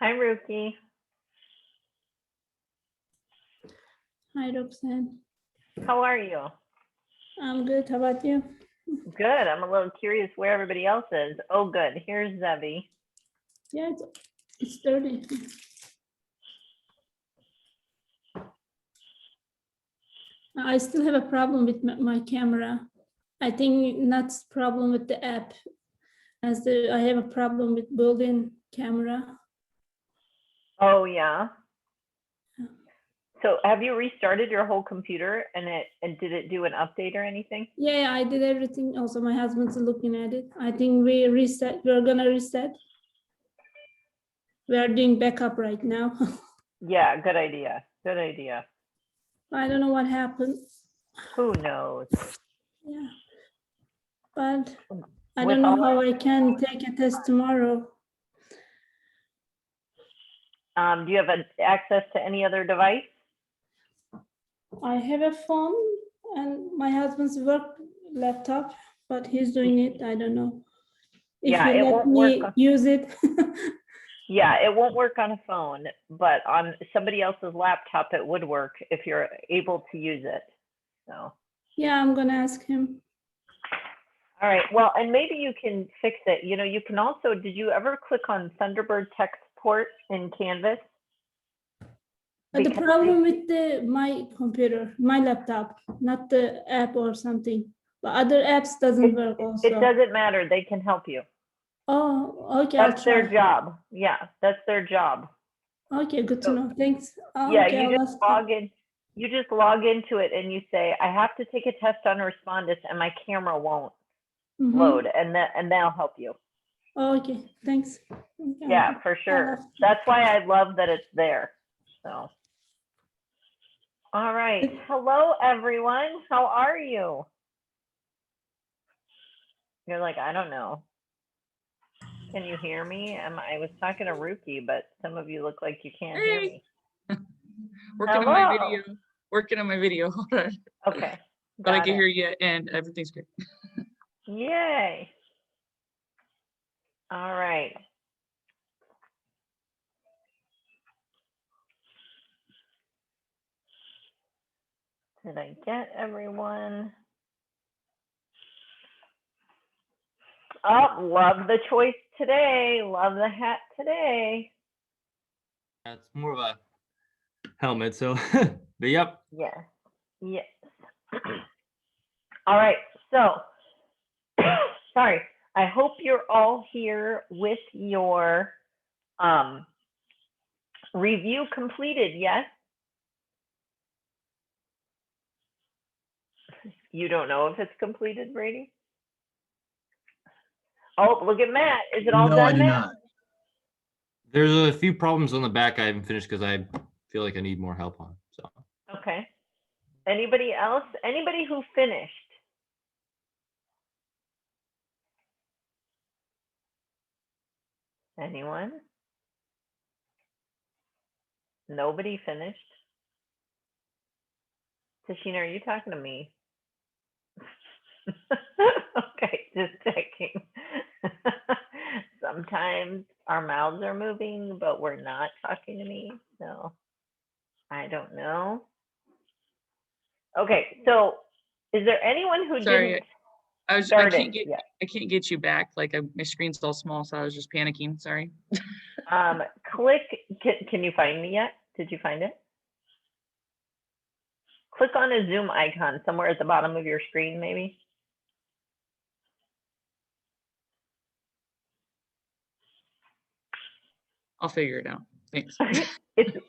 Hi, Ruki. Hi, Roxanne. How are you? I'm good. How about you? Good. I'm a little curious where everybody else is. Oh, good. Here's Zevi. Yeah, it's 30. I still have a problem with my camera. I think that's problem with the app, as I have a problem with built-in camera. Oh, yeah. So have you restarted your whole computer and did it do an update or anything? Yeah, I did everything. Also, my husband's looking at it. I think we're gonna reset. We are doing backup right now. Yeah, good idea. Good idea. I don't know what happened. Who knows? Yeah, but I With don't know all how I can take a test tomorrow. do you have access to any other device? I have a phone and my husband's work laptop, but he's doing it. I don't know if Yeah, you it let won't work. me use it. Yeah, it won't work on a phone, but on somebody else's laptop, it would work if you're able to use it. So. Yeah, I'm gonna ask him. All right. Well, and maybe you can fix it. You know, you can also, did you ever click on Thunderbird text port in Canvas? The Because problem with my computer, my laptop, not the app or something, but other apps doesn't work also. it doesn't matter. They can help you. Oh, okay. That's their I'll try. job. Yeah, that's their job. Okay, good to So, know. Thanks. yeah, Okay, you just log in. You just log into it and you say, I have to take a test on Respondus and my camera won't load, and they'll help you. Okay, thanks. Yeah, for sure. That's why I love that it's there. So, all right. Hello, everyone. How are you? You're like, I don't know. Can you hear me? I was talking to Ruki, but some of you look like you can't hear me. Working on my video. Working on my video. Hold on. Okay. But I can hear you and everything's great. Yay. All right. Did I get everyone? Oh, love the choice today. Love the hat today. That's more of a helmet, so but yep. Yeah. Yes. All right. So, sorry. I hope you're all here with your review completed. Yes. You don't know if it's completed, Brady? Oh, look at Matt. Is it all done, No, I do Matt? not. There's a few problems on the back I haven't finished because I feel like I need more help on. So okay. Anybody else? Anybody who finished? Anyone? Nobody finished? Tashina, are you talking to me? Okay, just checking. Sometimes our mouths are moving, but we're not talking to me, so I don't know. Okay, so is there anyone who didn't start it yet? I can't get you back. Like my screen's all small, so I was just panicking. Sorry. Click. Can you find me yet? Did you find it? Click on a Zoom icon somewhere at the bottom of your screen, maybe. I'll figure it out. Thanks.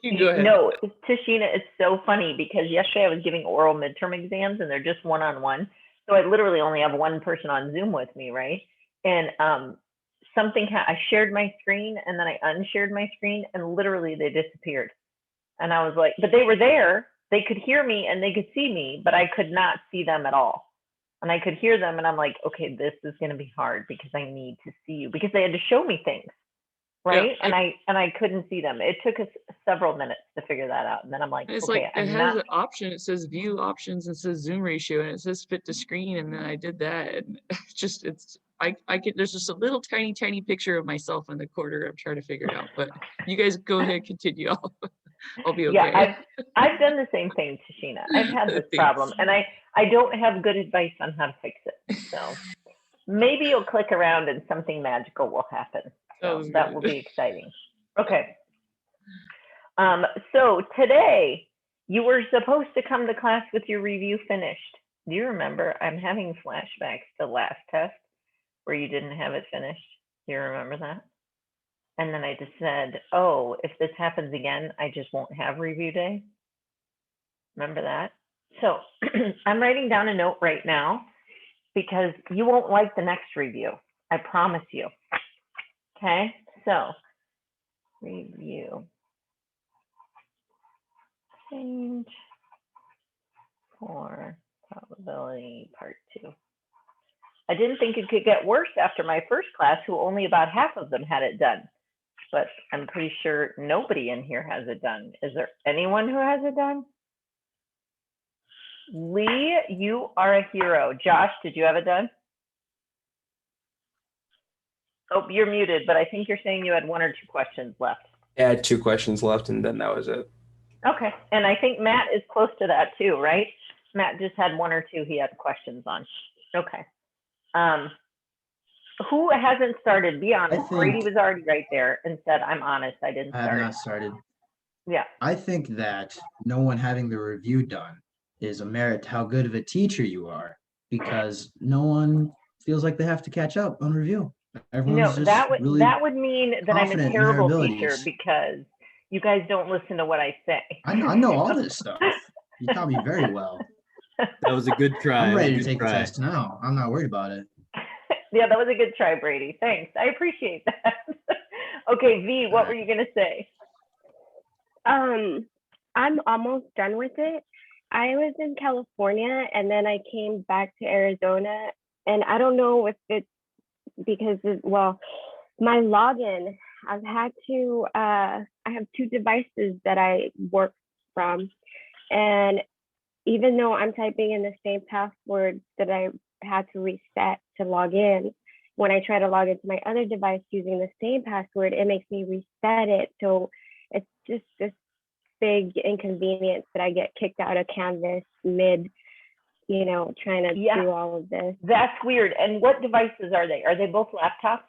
You go ahead. No, Tashina, it's so funny because yesterday I was giving oral midterm exams and they're just one-on-one. So I literally only have one person on Zoom with me, right? And I shared my screen and then I unshared my screen and literally they disappeared. And I was like, but they were there. They could hear me and they could see me, but I could not see them at all. And I could hear them and I'm like, okay, this is going to be hard because I need to see you because they had to show me things. Right. Yeah, and I couldn't see them. It took us several minutes to figure that out. And then I'm like, it's okay, like it has an option. It says view options and it says zoom ratio and it says fit to screen. And then I did that. And I could, there's just a little tiny picture of myself in the corner. I'm trying to figure it out, but you guys go ahead, continue. I'll be okay. Yeah, I've done the same thing, Tashina. I've had this problem, and I don't have good advice on how to fix it. So maybe you'll click around and something magical will happen. So that will be exciting. Okay. So today you were supposed to come to class with your review finished. Do you remember? I'm having flashbacks to last test where you didn't have it finished. Do you remember that? And then I just said, oh, if this happens again, I just won't have review day. Remember that? So I'm writing down a note right now because you won't like the next review. I promise you. Okay, so review. Change for probability part 2. I didn't think it could get worse after my first class, who only about half of them had it done. But I'm pretty sure nobody in here has it done. Is there anyone who has it done? Lee, you are a hero. Josh, did you have it done? Oh, you're muted, but I think you're saying you had 1 or 2 questions left. Yeah, I had 2 questions left, and then that was it. Okay, and I think Matt is close to that too, right? Matt just had 1 or 2 he had questions on. Okay. Who hasn't started? Be honest. Brady was already right there and said, I'm honest, I didn't I start. have not started. Yeah. I think that no one having the review done is a merit to how good of a teacher you are, because no one feels like they have to catch up on review. Everyone's No, just really that would mean that I'm a confident in their terrible teacher abilities. because you guys don't listen to what I say. I know all this stuff. You taught me very well. That was a good try. I'm ready to Good take the try. test now. I'm not worried about it. Yeah, that was a good try, Brady. Thanks. I appreciate that. Okay, V, what were you going to say? I'm almost done with it. I was in California and then I came back to Arizona, and I don't know if it's because well, my login, I've had to I have 2 devices that I work from, and even though I'm typing in the same password that I had to reset to log in, when I try to log into my other device using the same password, it makes me reset it. So it's just this big inconvenience that I get kicked out of Canvas mid, trying to do all of this. That's weird. And what devices are they? Are they both laptops?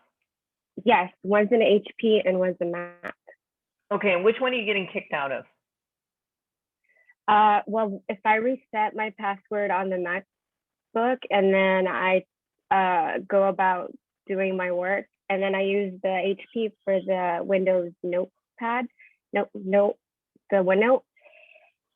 Yes, one's an HP and one's a Mac. Okay, and which one are you getting kicked out of? Well, if I reset my password on the MacBook and then I go about doing my work, and then I use the HP for the Windows notepad, the OneNote.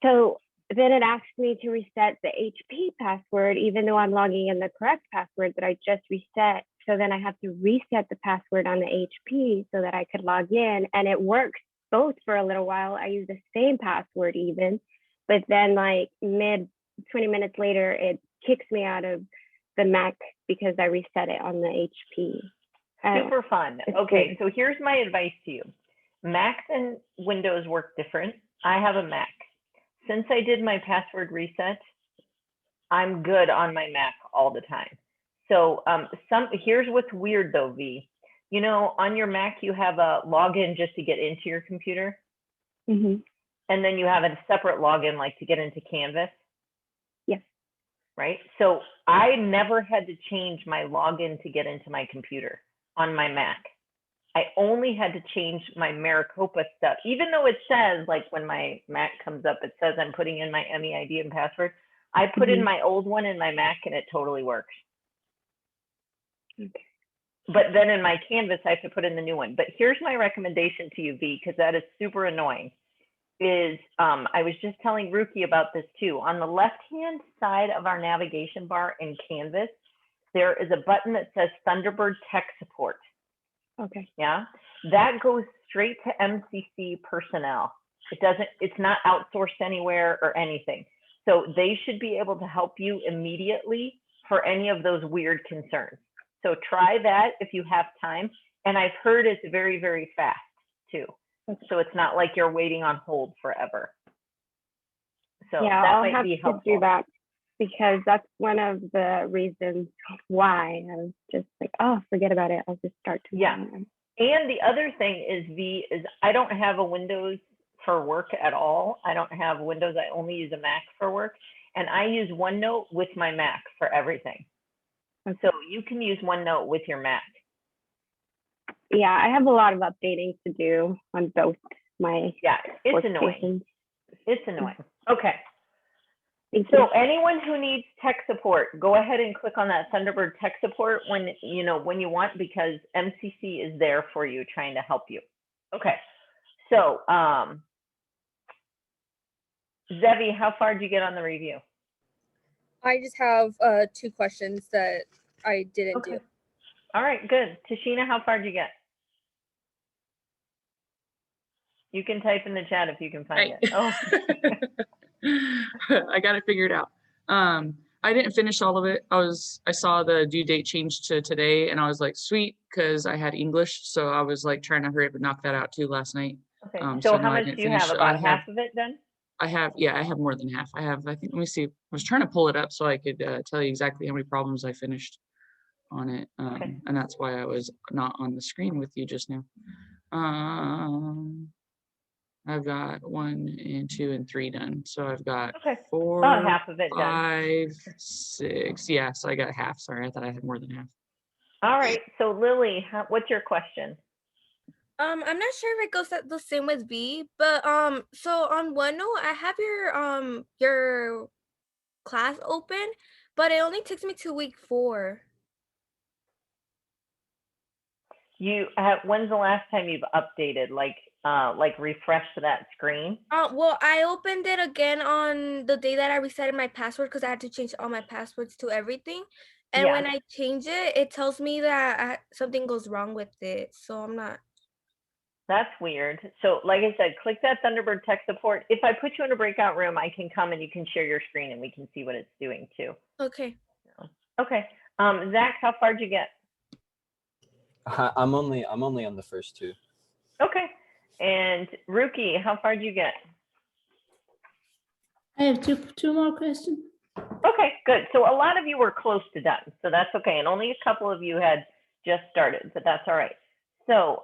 So then it asks me to reset the HP password, even though I'm logging in the correct password that I just reset. So then I have to reset the password on the HP so that I could log in, and it works both for a little while. I use the same password even, but then like mid 20 minutes later, it kicks me out of the Mac because I reset it on the HP. Super fun. Okay, so here's my advice to you. Macs and Windows work different. I have a Mac. Since I did my password reset, I'm good on my Mac all the time. So here's what's weird though, V. You know, on your Mac, you have a login just to get into your computer. Mm-hmm. And then you have a separate login like to get into Canvas. Yes. Right? So I never had to change my login to get into my computer on my Mac. I only had to change my Maricopa stuff, even though it says, like when my Mac comes up, it says I'm putting in my MEID and password. I put in my old one in my Mac and it totally works. Okay. But then in my Canvas, I have to put in the new one. But here's my recommendation to you, V, because that is super annoying, is I was just telling Ruki about this too. On the left-hand side of our navigation bar in Canvas, there is a button that says Thunderbird Tech Support. Okay. Yeah, that goes straight to MCC personnel. It's not outsourced anywhere or anything. So they should be able to help you immediately for any of those weird concerns. So try that if you have time. And I've heard it's very, very fast too. So it's not like you're waiting on hold forever. So yeah, that I'll might have be to helpful. do that. because that's one of the reasons why I was just like, oh, forget about it. I'll just start tomorrow. Yeah. And the other thing is I don't have a Windows for work at all. I don't have Windows. I only use a Mac for work. And I use OneNote with my Mac for everything. And so you can use OneNote with your Mac. Yeah, I have a lot of updating to do on both my Yeah, it's annoying. workstations. It's annoying. Okay. Thank So you. anyone who needs tech support, go ahead and click on that Thunderbird tech support when you want, because MCC is there for you, trying to help you. Okay. So Zevi, how far did you get on the review? I just have 2 questions that I didn't do. All right, good. Tashina, how far did you get? You can type in the chat if you can find it. Oh. I got it figured out. I didn't finish all of it. I saw the due date change to today, and I was like, sweet, because I had English, so I was like trying to hurry up and knock that out too last night. Okay. So how no, I much didn't do you finish. have? About half of it done? I have more than half. I think, let me see. I was trying to pull it up so I could tell you exactly how many problems I finished on it. And that's why I was not on the screen with you just now. I've got 1 and 2 and 3 done. So I've got 4, About half of it done. 5, 6. Yeah, so I got half. Sorry, I thought I had more than half. All right. So Lily, what's your question? I'm not sure if it goes the same with V, but so on OneNote, I have your class open, but it only takes me to week 4. When's the last time you've updated, like refreshed that screen? Well, I opened it again on the day that I resetted my password because I had to change all my passwords to everything. And when I change it, it tells me that something goes wrong with it. So I'm not. That's weird. So like I said, click that Thunderbird tech support. If I put you in a breakout room, I can come and you can share your screen and we can see what it's doing too. Okay. Okay. Zach, how far did you get? I'm only on the first 2. Okay. And Ruki, how far did you get? I have two more questions. Okay, good. So a lot of you were close to done, so that's okay. And only a couple of you had just started, but that's all right. So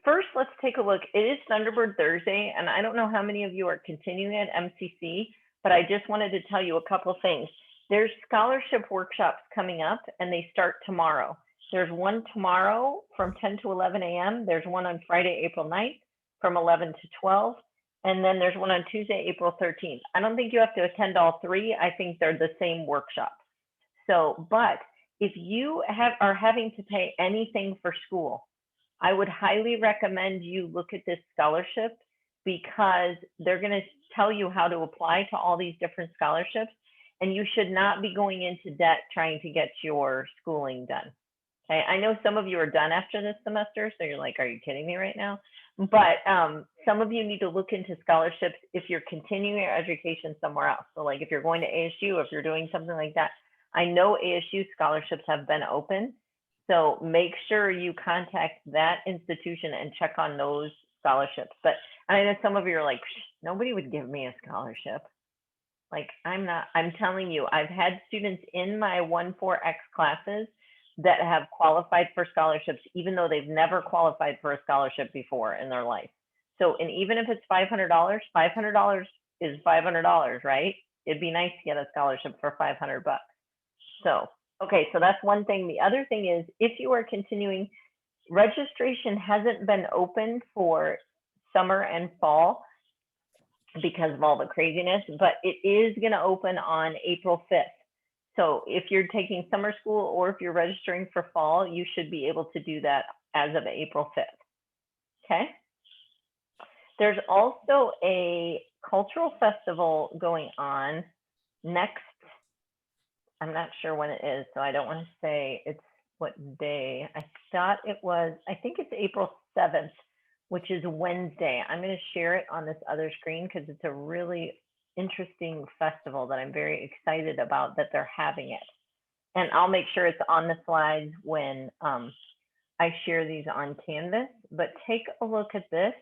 first, let's take a look. It is Thunderbird Thursday, and I don't know how many of you are continuing at MCC, but I just wanted to tell you a couple things. There's scholarship workshops coming up, and they start tomorrow. There's one tomorrow from 10 to 11 a.m. There's one on Friday, April 9th from 11 to 12. And then there's one on Tuesday, April 13th. I don't think you have to attend all 3. I think they're the same workshop. So, but if you are having to pay anything for school, I would highly recommend you look at this scholarship, because they're going to tell you how to apply to all these different scholarships. And you should not be going into debt trying to get your schooling done. Okay, I know some of you are done after this semester, so you're like, are you kidding me right now? But some of you need to look into scholarships if you're continuing your education somewhere else. So like if you're going to ASU, if you're doing something like that, I know ASU scholarships have been open. So make sure you contact that institution and check on those scholarships. But I know some of you are like, nobody would give me a scholarship. Like I'm telling you, I've had students in my 1-4X classes that have qualified for scholarships, even though they've never qualified for a scholarship before in their life. So, and even if it's $500, $500 is $500, right? It'd be nice to get a scholarship for $500. So, okay, so that's one thing. The other thing is, if you are continuing, registration hasn't been open for summer and fall because of all the craziness, but it is going to open on April 5th. So if you're taking summer school or if you're registering for fall, you should be able to do that as of April 5th. Okay. There's also a cultural festival going on next. I'm not sure when it is, so I don't want to say it's what day. I think it's April 7th, which is Wednesday. I'm going to share it on this other screen because it's a really interesting festival that I'm very excited about that they're having it. And I'll make sure it's on the slides when I share these on Canvas, but take a look at this.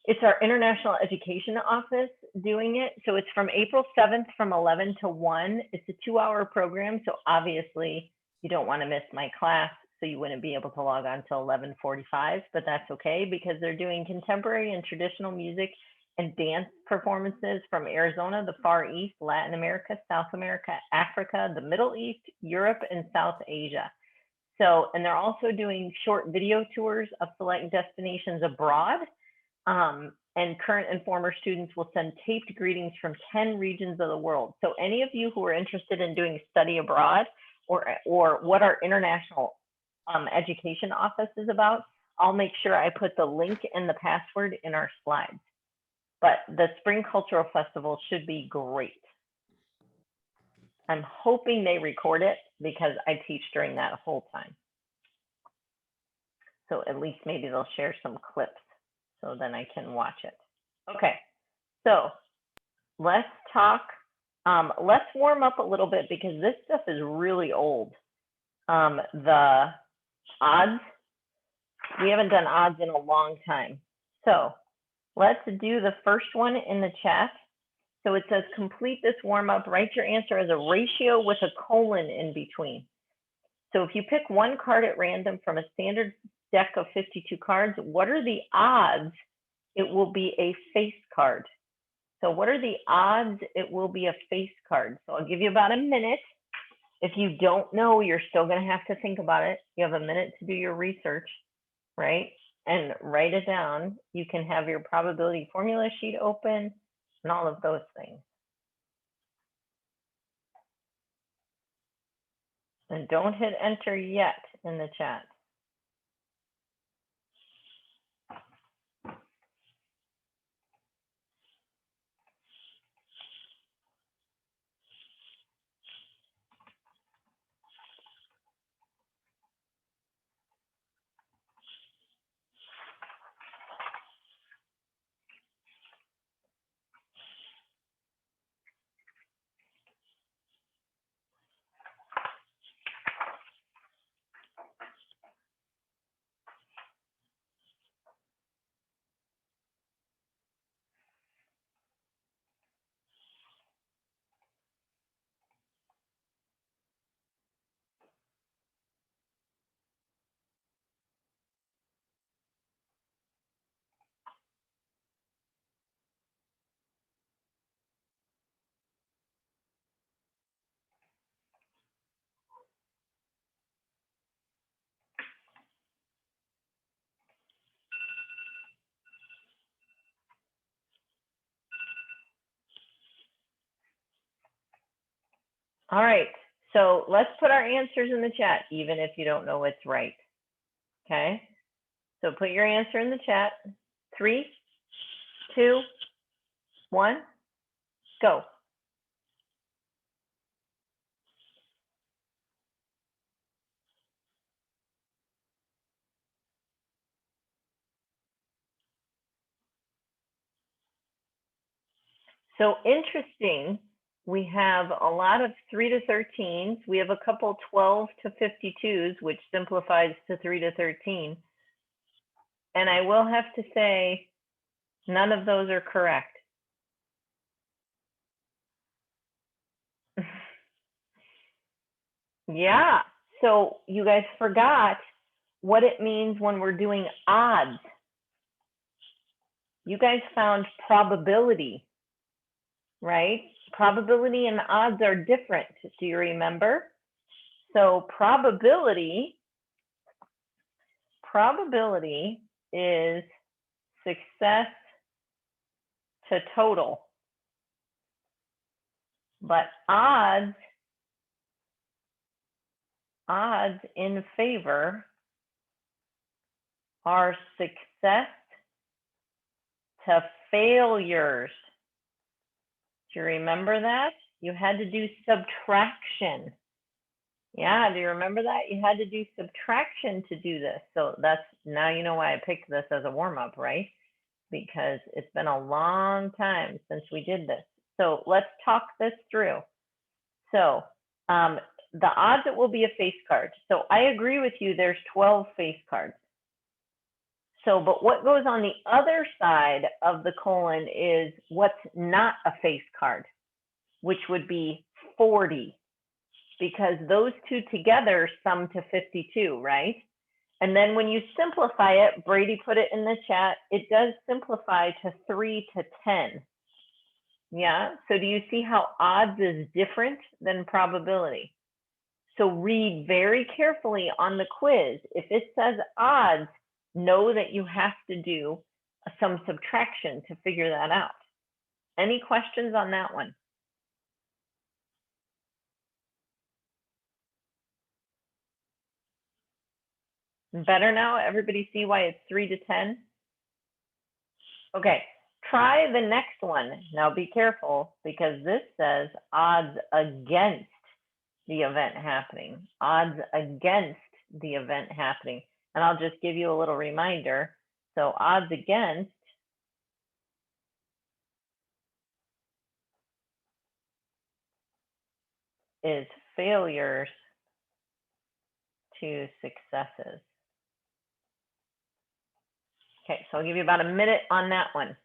It's our International Education Office doing it. So it's from April 7th from 11 to 1. It's a 2-hour program. So obviously you don't want to miss my class. So you wouldn't be able to log on till 11:45, but that's okay because they're doing contemporary and traditional music and dance performances from Arizona, the Far East, Latin America, South America, Africa, the Middle East, Europe, and South Asia. So, and they're also doing short video tours of select destinations abroad. And current and former students will send taped greetings from 10 regions of the world. So any of you who are interested in doing study abroad or what our International Education Office is about, I'll make sure I put the link and the password in our slides. But the Spring Cultural Festival should be great. I'm hoping they record it because I teach during that whole time. So at least maybe they'll share some clips so then I can watch it. Okay, so let's talk, let's warm up a little bit because this stuff is really old. The odds, we haven't done odds in a long time. So let's do the first one in the chat. So it says, complete this warm up, write your answer as a ratio with a colon in between. So if you pick one card at random from a standard deck of 52 cards, what are the odds it will be a face card? So what are the odds it will be a face card? So I'll give you about a minute. If you don't know, you're still going to have to think about it. You have a minute to do your research, right? And write it down. You can have your probability formula sheet open and all of those things. And don't hit enter yet in the chat. All right, so let's put our answers in the chat, even if you don't know what's right. Okay, so put your answer in the chat. 3, 2, 1, go. So interesting, we have a lot of 3 to 13s. We have a couple 12 to 52s, which simplifies to 3 to 13. And I will have to say, none of those are correct. Yeah, so you guys forgot what it means when we're doing odds. You guys found probability, right? Probability and odds are different. Do you remember? So probability is success to total, but odds in favor are success to failures. Do you remember that? You had to do subtraction. Yeah, do you remember that? You had to do subtraction to do this. So that's, now you know why I picked this as a warm-up, right? Because it's been a long time since we did this. So let's talk this through. So the odds it will be a face card. So I agree with you, there's 12 face cards. So, but what goes on the other side of the colon is what's not a face card, which would be 40, because those two together sum to 52, right? And then when you simplify it, Brady put it in the chat, it does simplify to 3 to 10. Yeah, so do you see how odds is different than probability? So read very carefully on the quiz. If it says odds, know that you have to do some subtraction to figure that out. Any questions on that one? Better now? Everybody see why it's 3 to 10? Okay, try the next one. Now be careful because this says odds against the event happening. Odds against the event happening. And I'll just give you a little reminder. So odds against is failures to successes. Okay, so I'll give you about a minute on that one.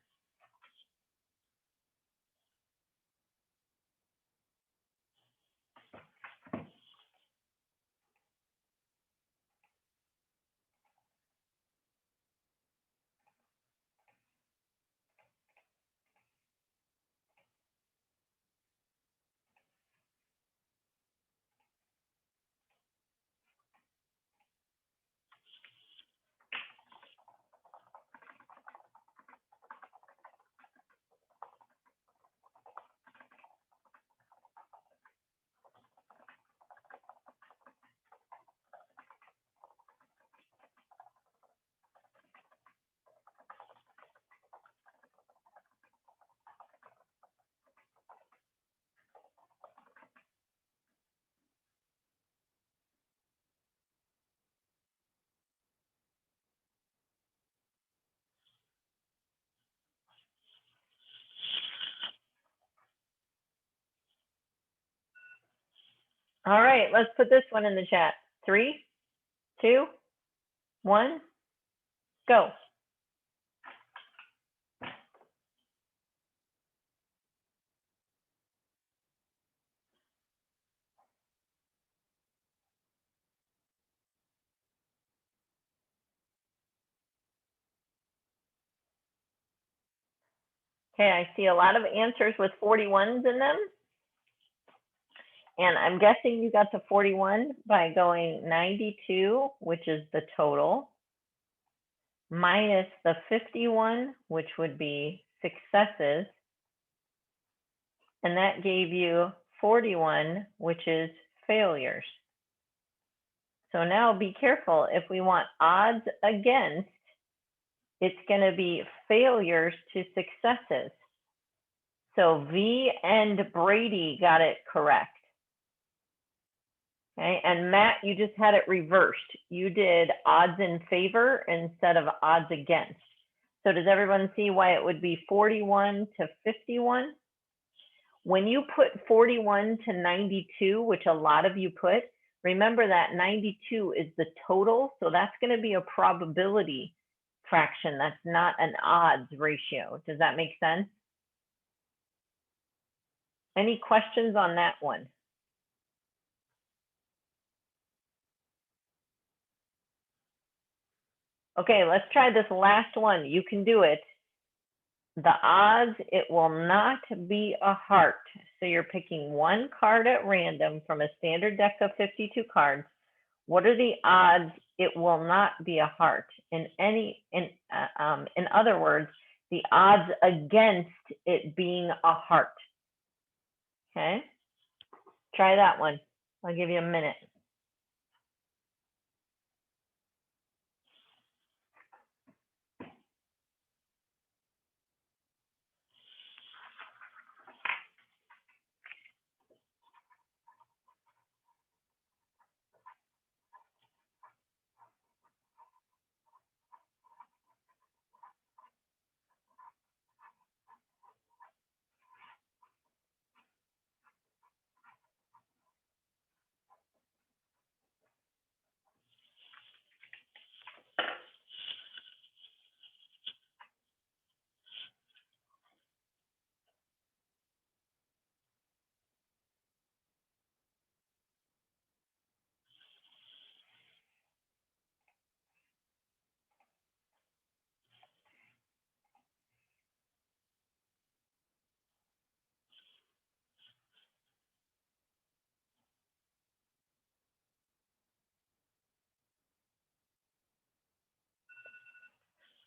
All right, let's put this one in the chat. 3, 2, 1, go. Okay, I see a lot of answers with 41s in them. And I'm guessing you got to 41 by going 92, which is the total, minus the 51, which would be successes. And that gave you 41, which is failures. So now be careful. If we want odds against, it's going to be failures to successes. So V and Brady got it correct. Okay, and Matt, you just had it reversed. You did odds in favor instead of odds against. So does everyone see why it would be 41 to 51? When you put 41 to 92, which a lot of you put, remember that 92 is the total. So that's going to be a probability fraction. That's not an odds ratio. Does that make sense? Any questions on that one? Okay, let's try this last one. You can do it. The odds, it will not be a heart. So you're picking one card at random from a standard deck of 52 cards. What are the odds it will not be a heart? In other words, the odds against it being a heart. Okay, try that one. I'll give you a minute.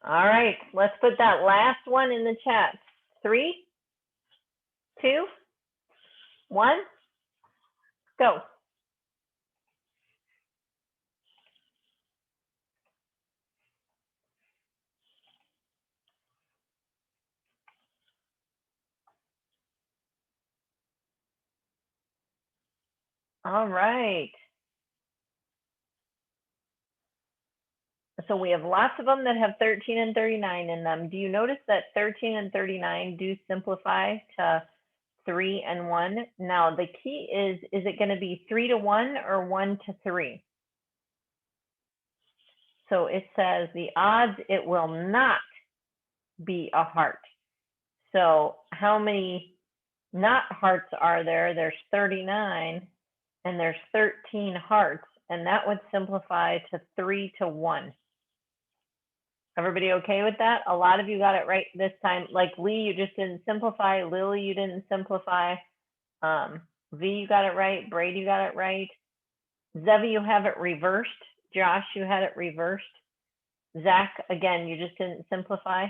All right, let's put that last one in the chat. 3, 2, 1, go. All right. So we have lots of them that have 13 and 39 in them. Do you notice that 13 and 39 do simplify to 3 and 1? Now the key is it going to be 3 to 1 or 1 to 3? So it says the odds it will not be a heart. So how many not hearts are there? There's 39 and there's 13 hearts, and that would simplify to 3 to 1. Everybody okay with that? A lot of you got it right this time. Like Lee, you just didn't simplify. Lily, you didn't simplify. V, you got it right. Brady, you got it right. Zevi, you have it reversed. Josh, you had it reversed. Zach, again, you just didn't simplify.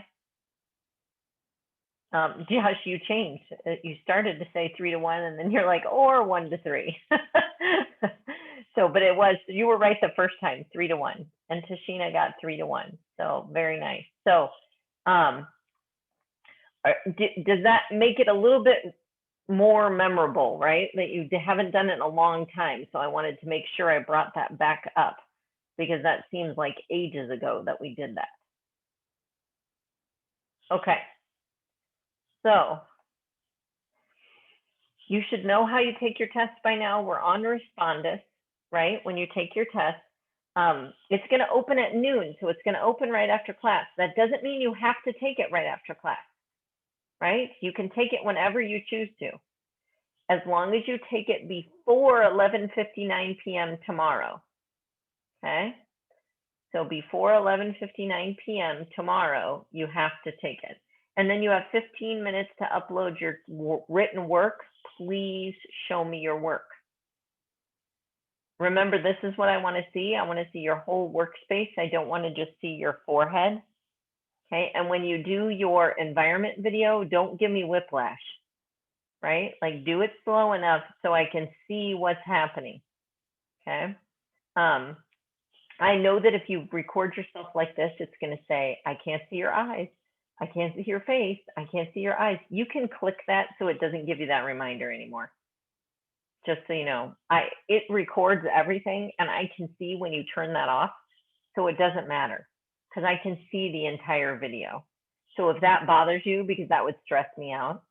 Josh, you changed. You started to say 3 to 1, and then you're like, or 1 to 3. So, but it was, you were right the first time, 3 to 1. And Tashina got 3 to 1. So very nice. So does that make it a little bit more memorable, right? That you haven't done it in a long time. So I wanted to make sure I brought that back up, because that seems like ages ago that we did that. Okay. So you should know how you take your test by now. We're on Respondus, right? When you take your test, it's going to open at noon. So it's going to open right after class. That doesn't mean you have to take it right after class, right? You can take it whenever you choose to, as long as you take it before 11:59 p.m. tomorrow. Okay. So before 11:59 p.m. tomorrow, you have to take it. And then you have 15 minutes to upload your written work. Please show me your work. Remember, this is what I want to see. I want to see your whole workspace. I don't want to just see your forehead. Okay. And when you do your environment video, don't give me whiplash, right? Like, do it slow enough so I can see what's happening. Okay. I know that if you record yourself like this, it's going to say, I can't see your eyes. I can't see your face. I can't see your eyes. You can click that so it doesn't give you that reminder anymore. Just so you know, it records everything, and I can see when you turn that off. So it doesn't matter, because I can see the entire video. So if that bothers you, because that would stress me out,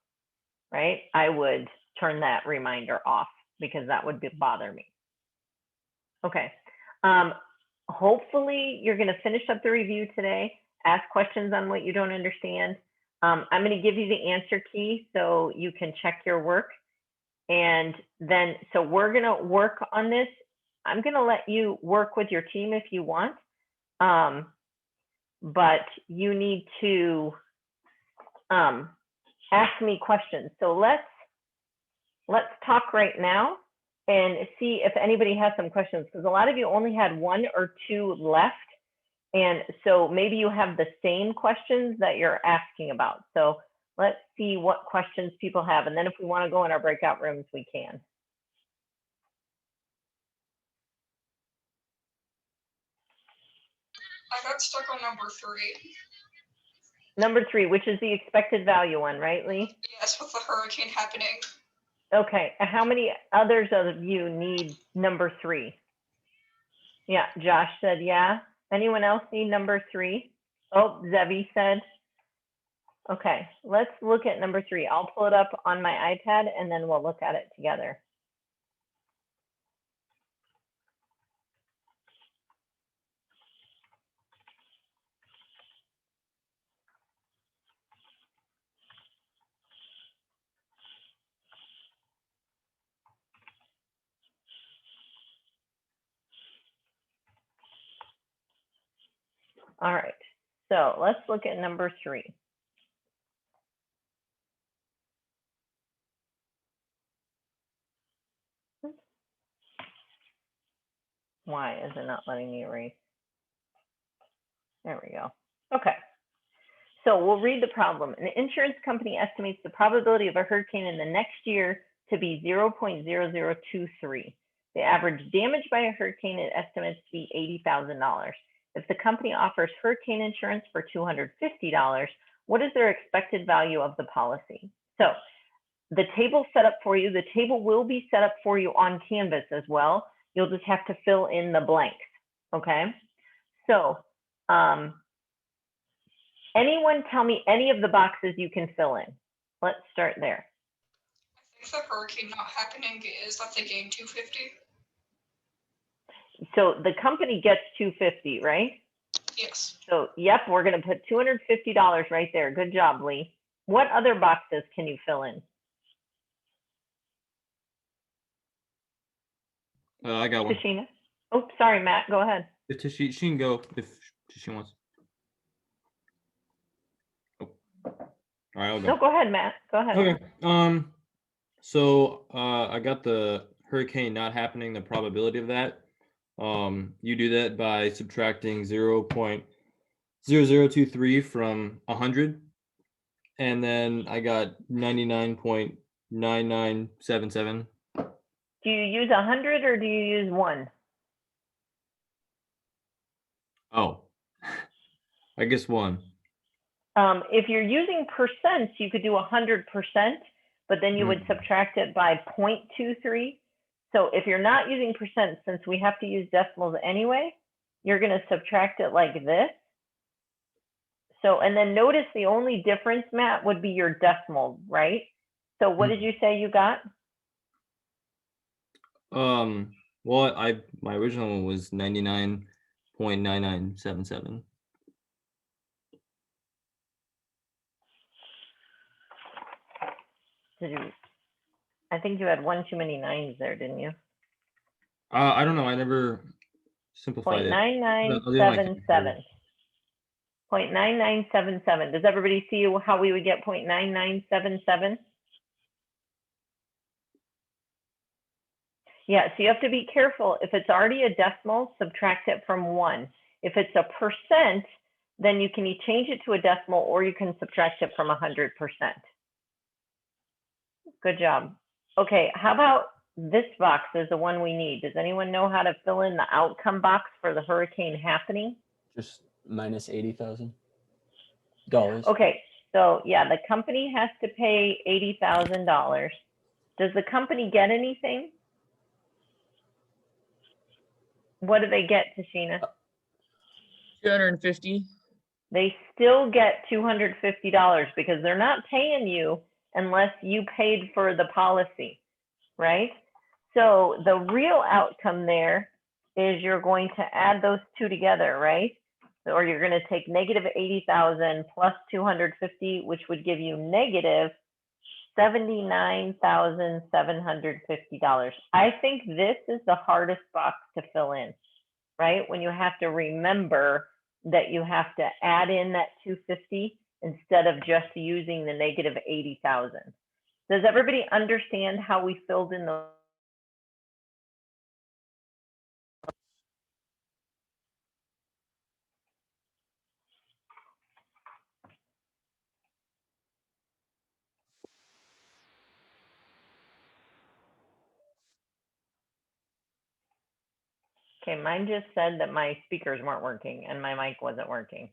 right? I would turn that reminder off, because that would bother me. Okay. Hopefully you're going to finish up the review today. Ask questions on what you don't understand. I'm going to give you the answer key so you can check your work. And then, so we're going to work on this. I'm going to let you work with your team if you want. But you need to ask me questions. So let's talk right now and see if anybody has some questions, because a lot of you only had 1 or 2 left. And so maybe you have the same questions that you're asking about. So let's see what questions people have. And then if we want to go in our breakout rooms, we can. I got stuck on number 3. Number 3, which is the expected value one, right, Lee? Yes, with the hurricane happening. Okay. How many others of you need number 3? Yeah, Josh said, yeah. Anyone else need number 3? Oh, Zevi said. Okay, let's look at number 3. I'll pull it up on my iPad and then we'll look at it together. All right, so let's look at number 3. Why is it not letting me erase? There we go. Okay, So we'll read the problem. An insurance company estimates the probability of a hurricane in the next year to be 0.0023. The average damage by a hurricane is estimated to be $80,000. If the company offers hurricane insurance for $250, what is their expected value of the policy? So the table's set up for you. The table will be set up for you on Canvas as well. You'll just have to fill in the blanks, okay? So anyone tell me any of the boxes you can fill in? Let's start there. I think the hurricane not happening is that they gain 250. So the company gets 250, right? Yes. So, yep, we're going to put $250 right there. Good job, Lee. What other boxes can you fill in? I got one. Tashina? Oh, sorry, Matt. Go ahead. If she can go if she wants. Oh. All right, I'll go. No, go ahead, Matt. Go ahead. Okay. So I got the hurricane not happening, the probability of that. You do that by subtracting 0.0023 from 100, and then I got 99.9977. Do you use 100 or do you use 1? Oh, I guess 1. If you're using percents, you could do 100%, but then you would subtract it by 0.23. So if you're not using percent, since we have to use decimals anyway, you're going to subtract it like this. So, and then notice the only difference, Matt, would be your decimal, right? So what did you say you got? Well, my original one was 99.9977. I think you had one too many nines there, didn't you? I don't know. I never simplified it. 0.9977. 0.9977. Does everybody see how we would get 0.9977? Yeah, so you have to be careful. If it's already a decimal, subtract it from 1. If it's a percent, then you can change it to a decimal or you can subtract it from 100%. Good job. Okay, how about this box is the one we need. Does anyone know how to fill in the outcome box for the hurricane happening? Just minus $80,000. Okay, so yeah, the company has to pay $80,000. Does the company get anything? What do they get, Tashina? 250. They still get $250 because they're not paying you unless you paid for the policy, right? So the real outcome there is you're going to add those two together, right? Or you're going to take negative 80,000 plus 250, which would give you negative $79,750. I think this is the hardest box to fill in, right? When you have to remember that you have to add in that 250 instead of just using the negative 80,000. Does everybody understand how we filled in the? Okay, mine just said that my speakers weren't working and my mic wasn't working.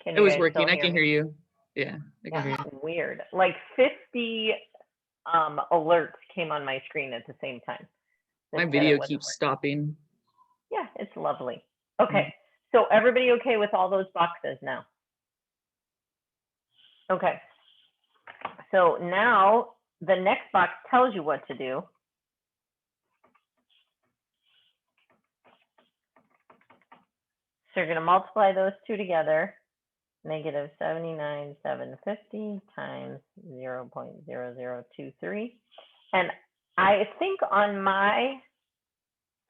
Can It you was guys working. still I can me? hear you. Yeah, I can hear Yeah, you. weird. Like 50 alerts came on my screen at the same time. that My said it video wasn't keeps working. stopping. Yeah, it's lovely. Okay, so everybody okay with all those boxes now? Okay. So now the next box tells you what to do. So you're going to multiply those two together. Negative 79,750 times 0.0023. And I think on my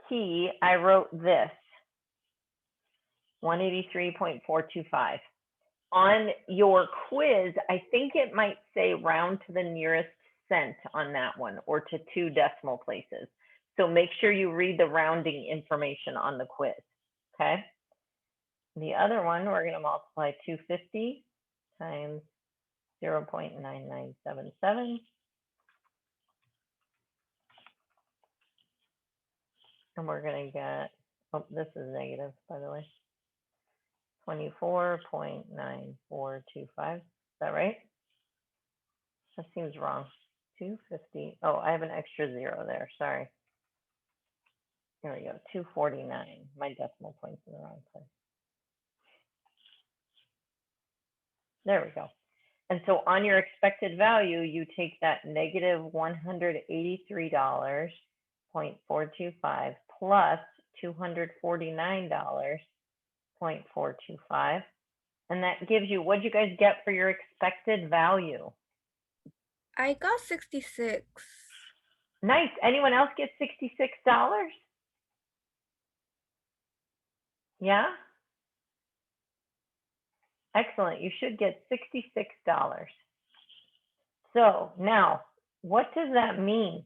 key, I wrote this, 183.425. On your quiz, I think it might say round to the nearest cent on that one, or to 2 decimal places. So make sure you read the rounding information on the quiz, okay? The other one, we're going to multiply 250 times 0.9977. And we're gonna get, oh, this is negative, by the way. 24.9425. Is that right? That seems wrong. 250. Oh, I have an extra zero there. Sorry. Here we go. 249. My decimal point's in the wrong place. There we go. And so on your expected value, you take that negative $183.425 plus $249.425. And that gives you, what'd you guys get for your expected value? I got 66. Nice. Anyone else get $66? Yeah? Excellent. You should get $66. So now, what does that mean?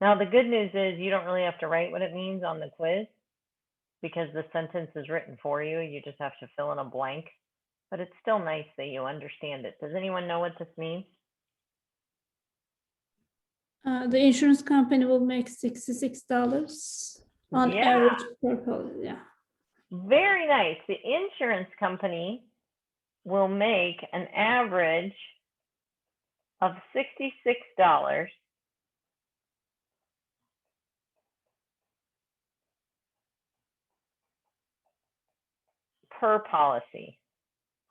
Now, the good news is you don't really have to write what it means on the quiz because the sentence is written for you. You just have to fill in a blank. But it's still nice that you understand it. Does anyone know what this means? The insurance company will make $66 on Yeah. average per policy. Yeah. Very nice. The insurance company will make an average of $66 per policy,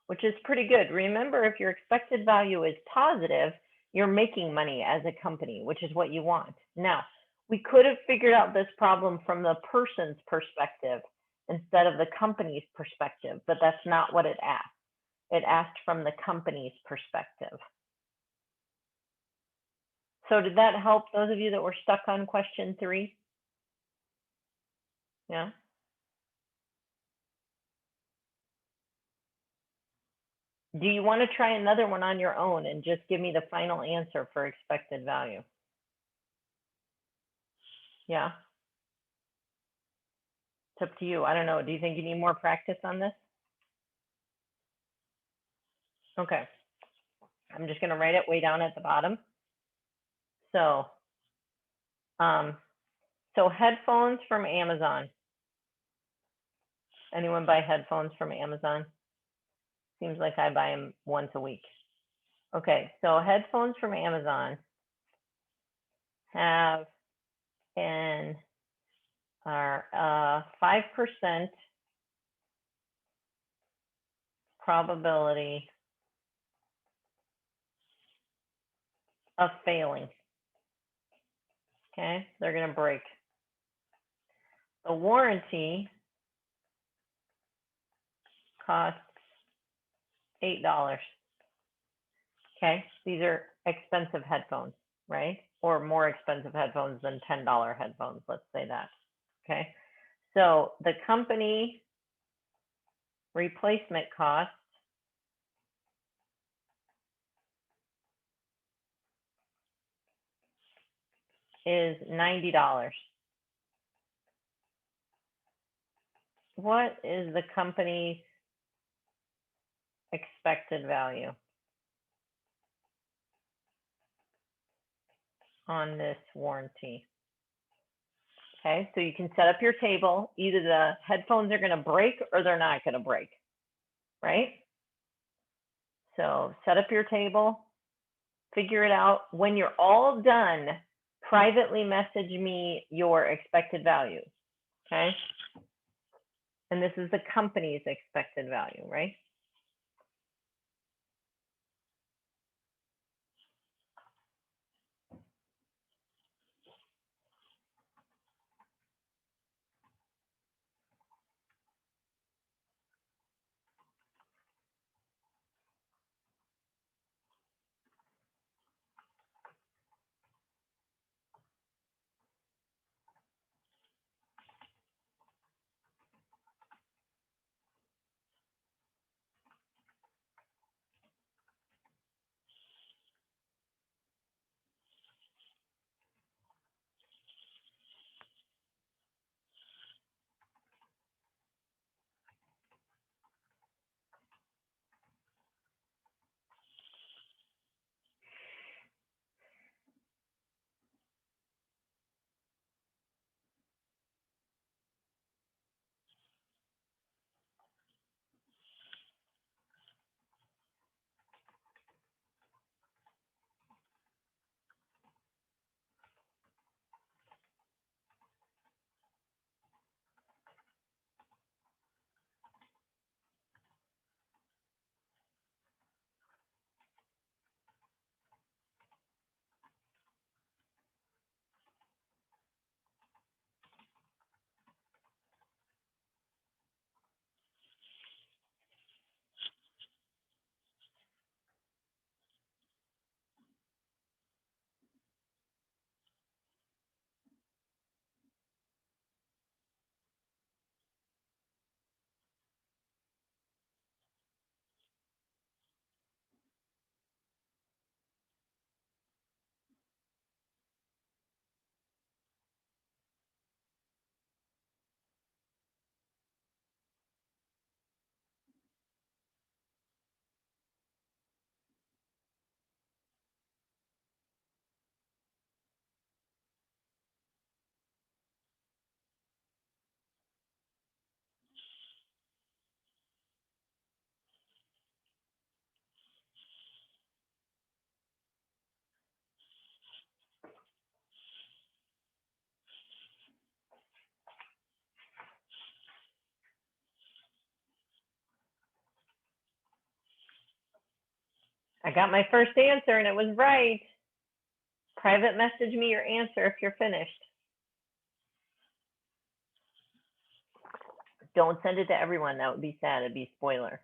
which is pretty good. Remember, if your expected value is positive, you're making money as a company, which is what you want. Now, we could have figured out this problem from the person's perspective instead of the company's perspective, but that's not what it asked. It asked from the company's perspective. So did that help those of you that were stuck on question 3? Yeah. Do you want to try another one on your own and just give me the final answer for expected value? Yeah. It's up to you. I don't know. Do you think you need more practice on this? Okay. I'm just going to write it way down at the bottom. So, headphones from Amazon. Anyone buy headphones from Amazon? Seems like I buy them once a week. Okay, so headphones from Amazon have are 5% probability of failing. Okay, they're going to break. The warranty costs $8. Okay, these are expensive headphones, right? Or more expensive headphones than $10 headphones, let's say that. Okay, so the company replacement cost is $90. What is the company's expected value on this warranty? Okay, so you can set up your table. Either the headphones are going to break or they're not going to break, right? So set up your table, figure it out. When you're all done, privately message me your expected value, okay? And this is the company's expected value, right? I got my first answer and it was right. Private message me your answer if you're finished. Don't send it to everyone. That would be sad. It'd be spoiler.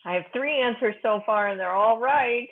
I have 3 answers so far and they're all right.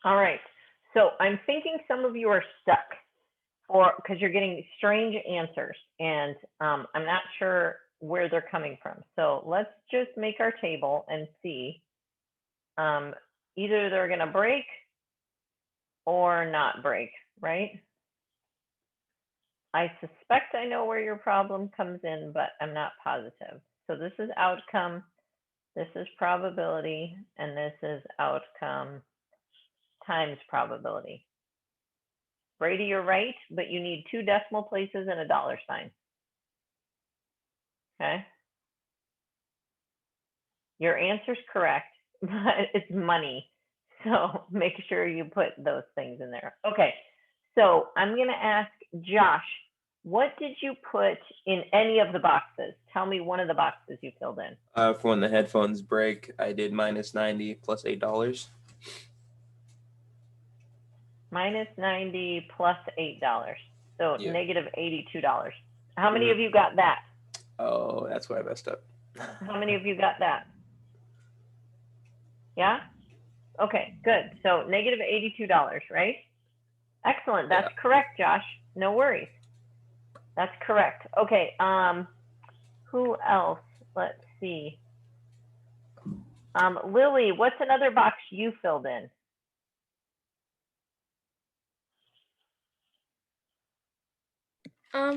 All right. So I'm thinking some of you are stuck or because you're getting strange answers and I'm not sure where they're coming from. So let's just make our table and see. Either they're going to break or not break, right? I suspect I know where your problem comes in, but I'm not positive. So this is outcome, this is probability, and this is outcome times probability. Brady, you're right, but you need 2 decimal places and a dollar sign. Okay. Your answer's correct, but it's money. So make sure you put those things in there. Okay. So I'm going to ask Josh, what did you put in any of the boxes? Tell me one of the boxes you filled in. For when the headphones break, I did -90 plus $8. -90 plus $8. So Yeah. negative $82. How many Mhm. of you got that? Oh, that's where I messed up. How many of you got that? Yeah? Okay, good. So negative $82, right? Excellent. That's correct, Josh. No worries. That's correct. Okay. Who else? Let's see. Lily, what's another box you filled in?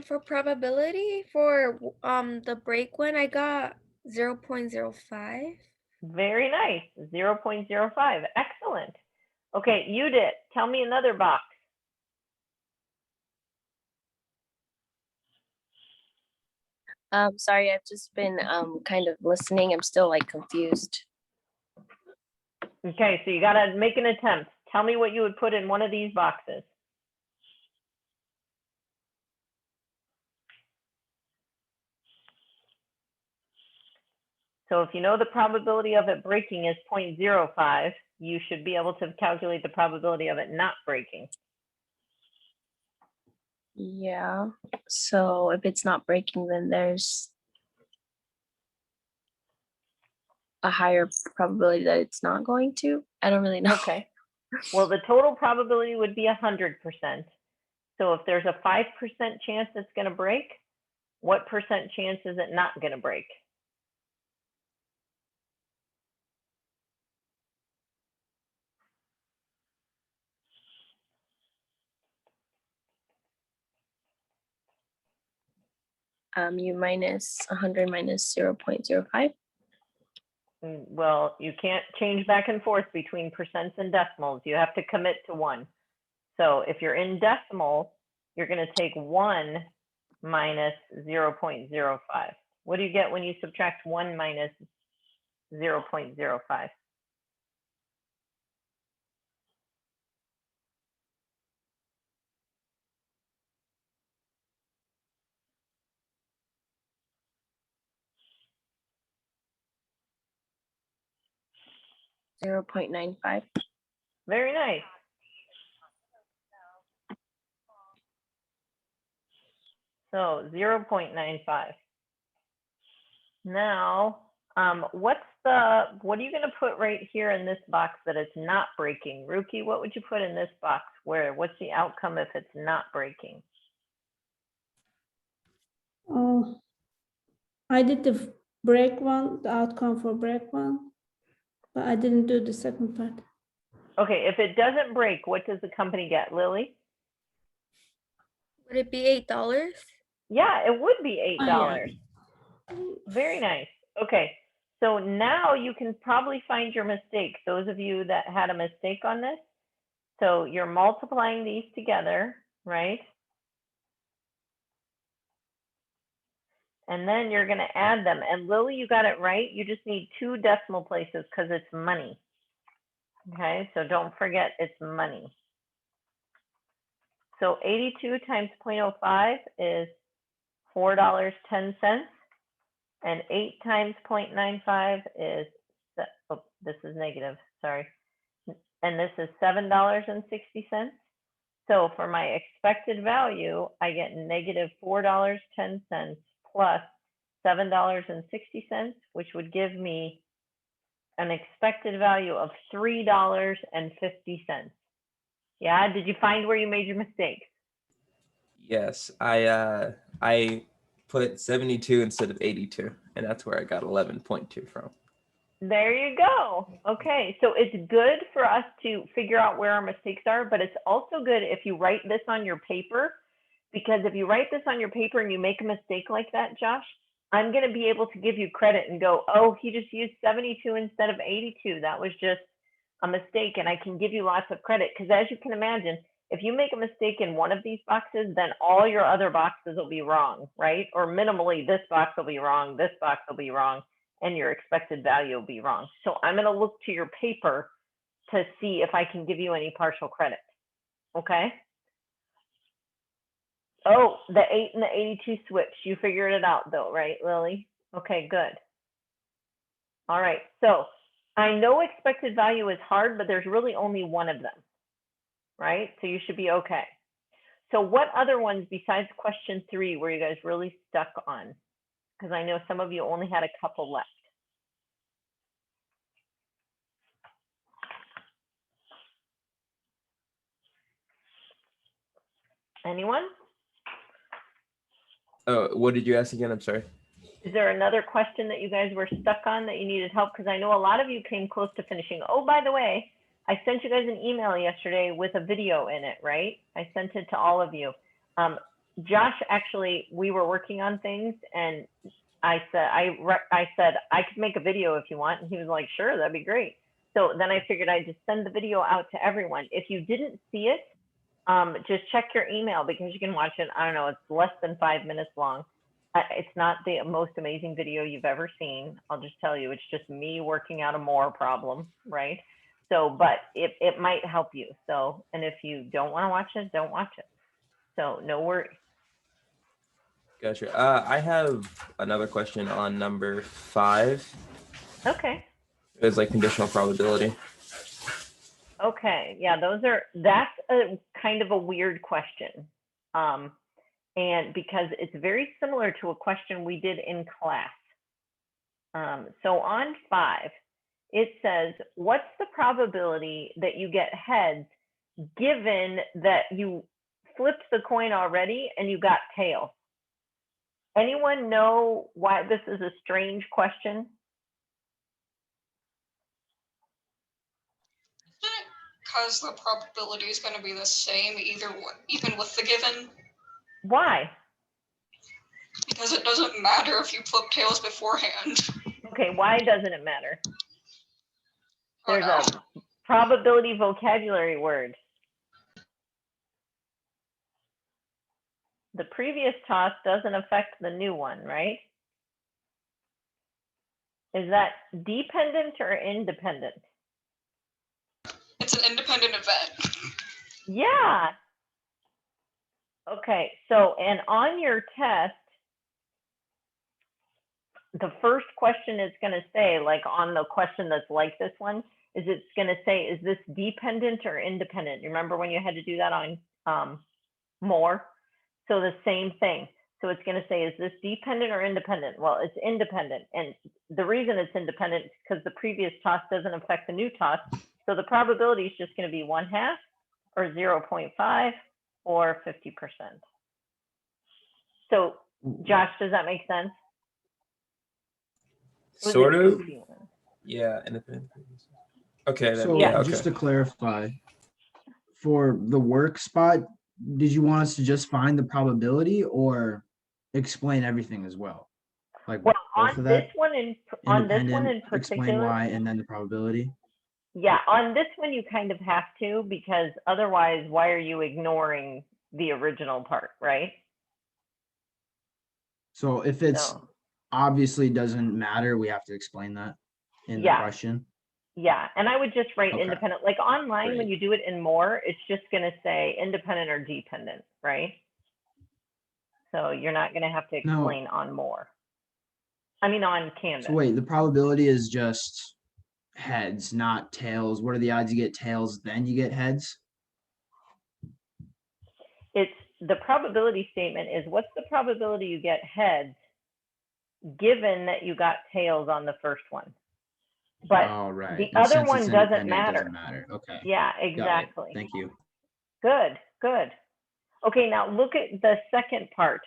For probability for the break one, I got 0.05. Very nice. 0.05. Excellent. Okay, Judith, tell me another box. Sorry, I've just been kind of listening. I'm still like confused. Okay, so you got to make an attempt. Tell me what you would put in one of these boxes. So if you know the probability of it breaking is 0.05, you should be able to calculate the probability of it not breaking. Yeah. So if it's not breaking, then there's a higher probability that it's not going to. I don't really know. Okay. Well, the total probability would be 100%. So if there's a 5% chance it's going to break, what percent chance is it not going to break? you minus 100 minus 0.05. Well, you can't change back and forth between percents and decimals. You have to commit to one. So if you're in decimals, you're going to take 1 minus 0.05. What do you get when you subtract 1 minus 0.05? 0.95. Very nice. So 0.95. Now, what are you going to put right here in this box that it's not breaking? Ruki, what would you put in this box? What's the outcome if it's not breaking? Oh, I did the break one, the outcome for break one, but I didn't do the second part. Okay, if it doesn't break, what does the company get, Lily? Would it be $8? Yeah, it would be $8. Oh, Very nice. Okay, so now you can probably find your mistake. Those of you that had a mistake on this, so you're multiplying these together, right? And then you're going to add them. And Lily, you got it right. You just need 2 decimal places because it's money. Okay, so don't forget it's money. So 82 times 0.05 is $4.10. And 8 times 0.95 is, oh, this is negative, sorry. And this is $7.60. So for my expected value, I get negative $4.10 plus $7.60, which would give me an expected value of $3.50. Yeah, did you find where you made your mistakes? Yes, I put 72 instead of 82, and that's where I got 11.2 from. There you go. Okay, so it's good for us to figure out where our mistakes are, but it's also good if you write this on your paper, because if you write this on your paper and you make a mistake like that, Josh, I'm going to be able to give you credit and go, oh, he just used 72 instead of 82. That was just a mistake, and I can give you lots of credit, because as you can imagine, if you make a mistake in one of these boxes, then all your other boxes will be wrong, right? Or minimally, this box will be wrong, this box will be wrong, and your expected value will be wrong. So I'm going to look to your paper to see if I can give you any partial credit. Okay? Oh, the 8 and the 82 switch. You figured it out though, right, Lily? Okay, good. All right, so I know expected value is hard, but there's really only one of them, right? So you should be okay. So what other ones besides question 3 were you guys really stuck on? Because I know some of you only had a couple left. Anyone? Oh, what did you ask again? I'm sorry. Is there another question that you guys were stuck on that you needed help? Because I know a lot of you came close to finishing. Oh, by the way, I sent you guys an email yesterday with a video in it, right? I sent it to all of you. Josh, actually, we were working on things, and I said I could make a video if you want, and he was like, sure, that'd be great. So then I figured I'd just send the video out to everyone. If you didn't see it, just check your email, because you can watch it. I don't know, it's less than 5 minutes long. It's not the most amazing video you've ever seen. I'll just tell you, it's just me working out a more problem, right? So, but it might help you. So, and if you don't want to watch it, don't watch it. So no worries. Gotcha. I have another question on number 5. Okay. It's like conditional probability. Okay. Yeah, that's a kind of a weird question. And because it's very similar to a question we did in class. So on 5, it says, what's the probability that you get heads given that you flipped the coin already and you got tails? Anyone know why this is a strange question? Because the probability is going to be the same even with the given. Why? Because it doesn't matter if you flip tails beforehand. Okay, why doesn't it matter? Oh, There's no. a probability vocabulary word. The previous toss doesn't affect the new one, right? Is that dependent or independent? It's an independent event. Yeah. Okay, so, and on your test, the first question it's going to say, like on the question that's like this one, is it's going to say, is this dependent or independent? You remember when you had to do that on more? So the same thing. So it's going to say, is this dependent or independent? Well, it's independent. And the reason it's independent is because the previous toss doesn't affect the new toss. So the probability is just going to be 1/2 or 0.5 or 50%. So Josh, does that make sense? Was Sort it of. goofy? Yeah, independent. Okay, then, So yeah, okay. just to clarify, for the work spot, did you want us to just find the probability or explain everything as well? Like Well, both on of this that? one on this one in Explain particular, why, and then the probability? yeah, on this one you kind of have to, because otherwise, why are you ignoring the original part, right? So if it's So obviously doesn't matter, we have to explain that in the Yeah. question. yeah, and I would just write Okay. independent. Like online, when Great. you do it in more, it's just going to say independent or dependent, right? So you're not going to have to No. explain on more. I mean, on Canvas. So wait, the probability is just heads, not tails. What are the odds you get tails, then you get heads? It's the probability statement is what's the probability you get heads given that you got tails on the first one. But Oh, right. the And other since one it's doesn't independent, it matter. doesn't matter. Okay. Yeah, Got it. exactly. Thank you. Good, good. Okay, now look at the second part.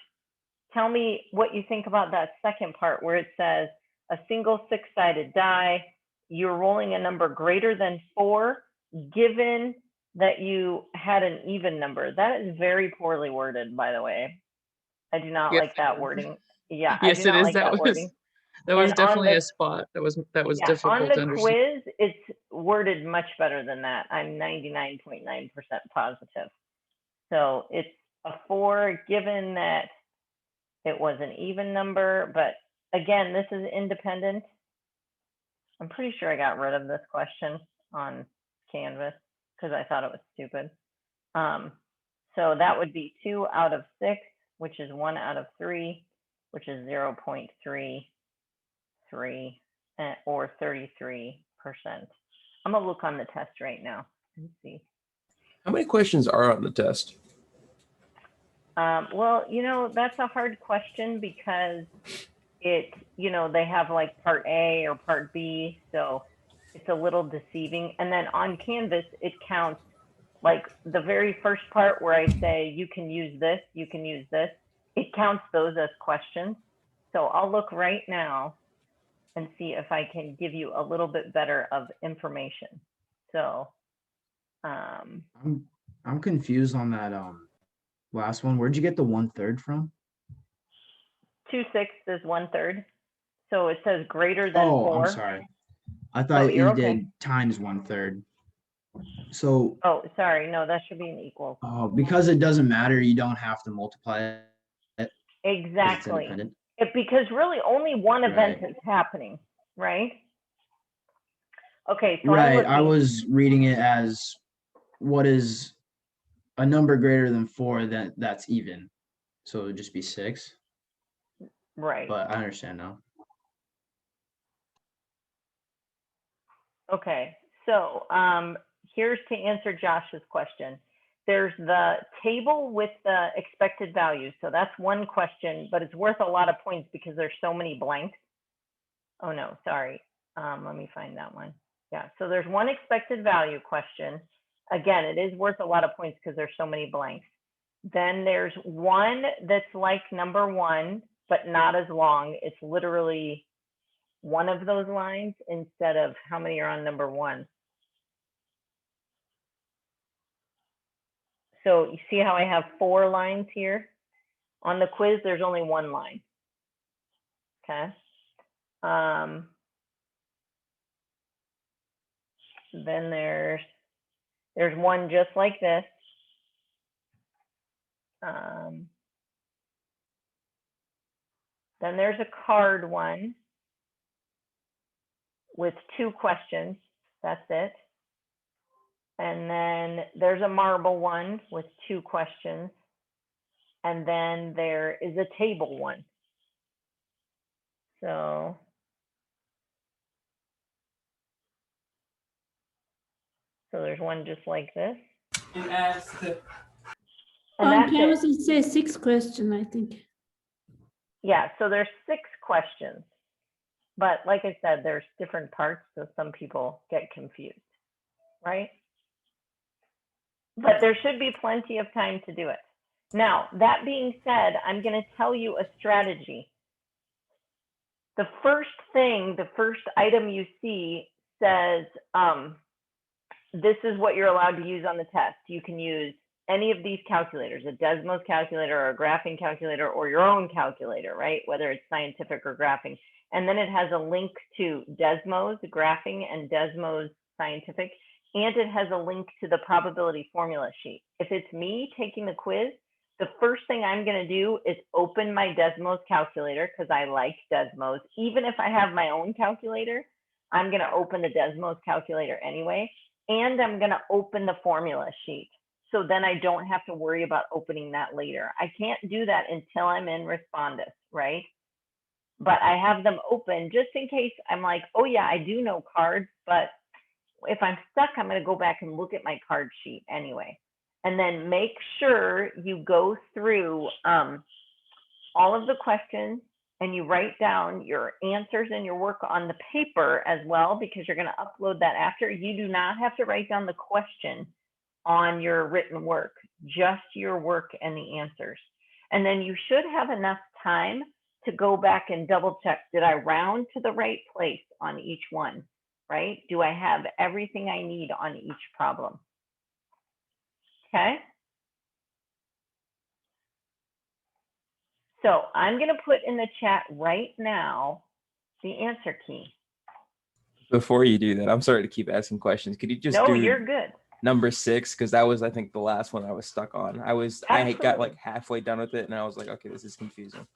Tell me what you think about that second part where it says a single six-sided die, you're rolling a number greater than 4, given that you had an even number. That is very poorly worded, by the way. I do not Yes, like that wording. Yeah, I Yes, do it not is. like that wording. That was And on definitely the- a spot. That was Yeah, on difficult to the understand. quiz, it's worded much better than that. I'm 99.9% positive. So it's a 4, given that it was an even number, but again, this is independent. I'm pretty sure I got rid of this question on Canvas because I thought it was stupid. So that would be 2 out of 6, which is 1 out of 3, which is 0.33 or 33%. I'm gonna look on the test right now and see. How many questions are on the test? Well, that's a hard question because they have like part A or part B, so it's a little deceiving. And then on Canvas, it counts like the very first part where I say you can use this, you can use this. It counts those as questions. So I'll look right now and see if I can give you a little bit better of information. So, I'm confused on that last one. Where'd you get the 1/3 from? 2/6 is 1/3. So it says greater than Oh, 4. I'm sorry. I thought you're you okay. did times 1/3. So Oh, sorry. No, that should be an equal. because it doesn't matter, you don't have to multiply it. 'Cause it's Exactly. independent. Because really only one event Right. is happening, right? Okay, so I'm Right. I looking. was reading it as what is a number greater than 4, that's even. So it would just be 6. Right. But I understand now. Okay, so here's to answer Josh's question. There's the table with the expected values. So that's one question, but it's worth a lot of points because there's so many blanks. Oh no, sorry. Let me find that one. Yeah, so there's one expected value question. Again, it is worth a lot of points because there's so many blanks. Then there's one that's like number 1, but not as long. It's literally one of those lines instead of how many are on number 1. So you see how I have 4 lines here? On the quiz, there's only 1 line. Okay. Then there's one just like this. Then there's a card one with 2 questions. That's it. And then there's a marble one with 2 questions. And then there is a table one. So there's one just like this. You asked. And On that's it. Canvas, it says 6 questions, I think. Yeah, so there's 6 questions. But like I said, there's different parts, so some people get confused, right? But there should be plenty of time to do it. Now, that being said, I'm going to tell you a strategy. The first thing, the first item you see says, this is what you're allowed to use on the test. You can use any of these calculators, a Desmos calculator or a graphing calculator or your own calculator, right? Whether it's scientific or graphing. And then it has a link to Desmos graphing and Desmos scientific, and it has a link to the probability formula sheet. If it's me taking the quiz, the first thing I'm going to do is open my Desmos calculator because I like Desmos. Even if I have my own calculator, I'm going to open the Desmos calculator anyway, and I'm going to open the formula sheet. So then I don't have to worry about opening that later. I can't do that until I'm in Respondus, right? But I have them open just in case I'm like, oh yeah, I do know cards, but if I'm stuck, I'm going to go back and look at my card sheet anyway. And then make sure you go through all of the questions and you write down your answers and your work on the paper as well, because you're going to upload that after. You do not have to write down the question on your written work, just your work and the answers. And then you should have enough time to go back and double check, did I round to the right place on each one, right? Do I have everything I need on each problem? Okay. So I'm going to put in the chat right now the answer key. Before you do that, I'm sorry to keep asking questions. Could you just No, do you're good. number 6? Because that was, I think, the last one I was stuck on. I had got like Absolutely. halfway done with it, and I was like, okay, this is confusing.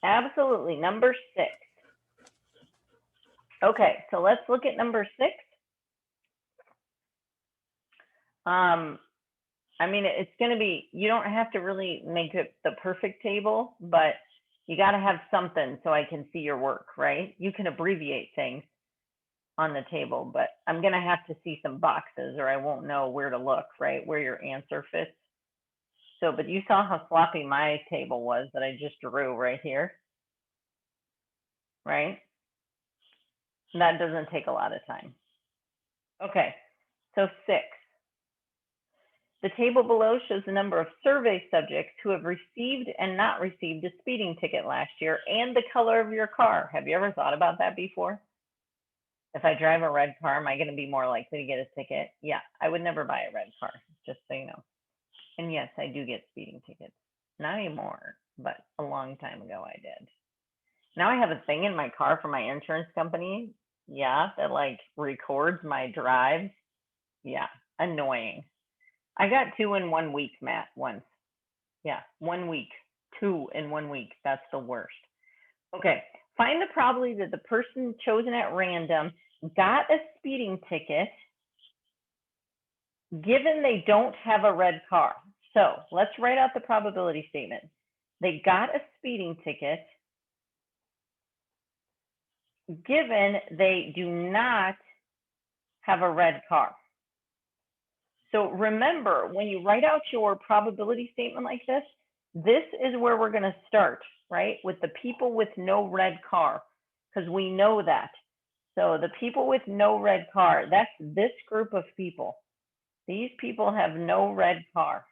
Absolutely. Number 6. Okay, so let's look at number 6. I mean, it's going to be, you don't have to really make it the perfect table, but you got to have something so I can see your work, right? You can abbreviate things on the table, but I'm going to have to see some boxes or I won't know where to look, right? Where your answer fits. So, but you saw how sloppy my table was that I just drew right here, right? That doesn't take a lot of time. Okay, so 6. The table below shows the number of survey subjects who have received and not received a speeding ticket last year and the color of your car. Have you ever thought about that before? If I drive a red car, am I going to be more likely to get a ticket? Yeah, I would never buy a red car, just so you know. And yes, I do get speeding tickets. Not anymore, but a long time ago I did. Now I have a thing in my car from my insurance company, yeah, that like records my drives. Yeah, annoying. I got 2 in 1 week, Matt, once. Yeah, 1 week, 2 in 1 week. That's the worst. Okay, find the probability that the person chosen at random got a speeding ticket given they don't have a red car. So let's write out the probability statement. They got a speeding ticket given they do not have a red car. So remember, when you write out your probability statement like this is where we're going to start, right? With the people with no red car, because we know that. So the people with no red car, that's this group of people. These people have no red car.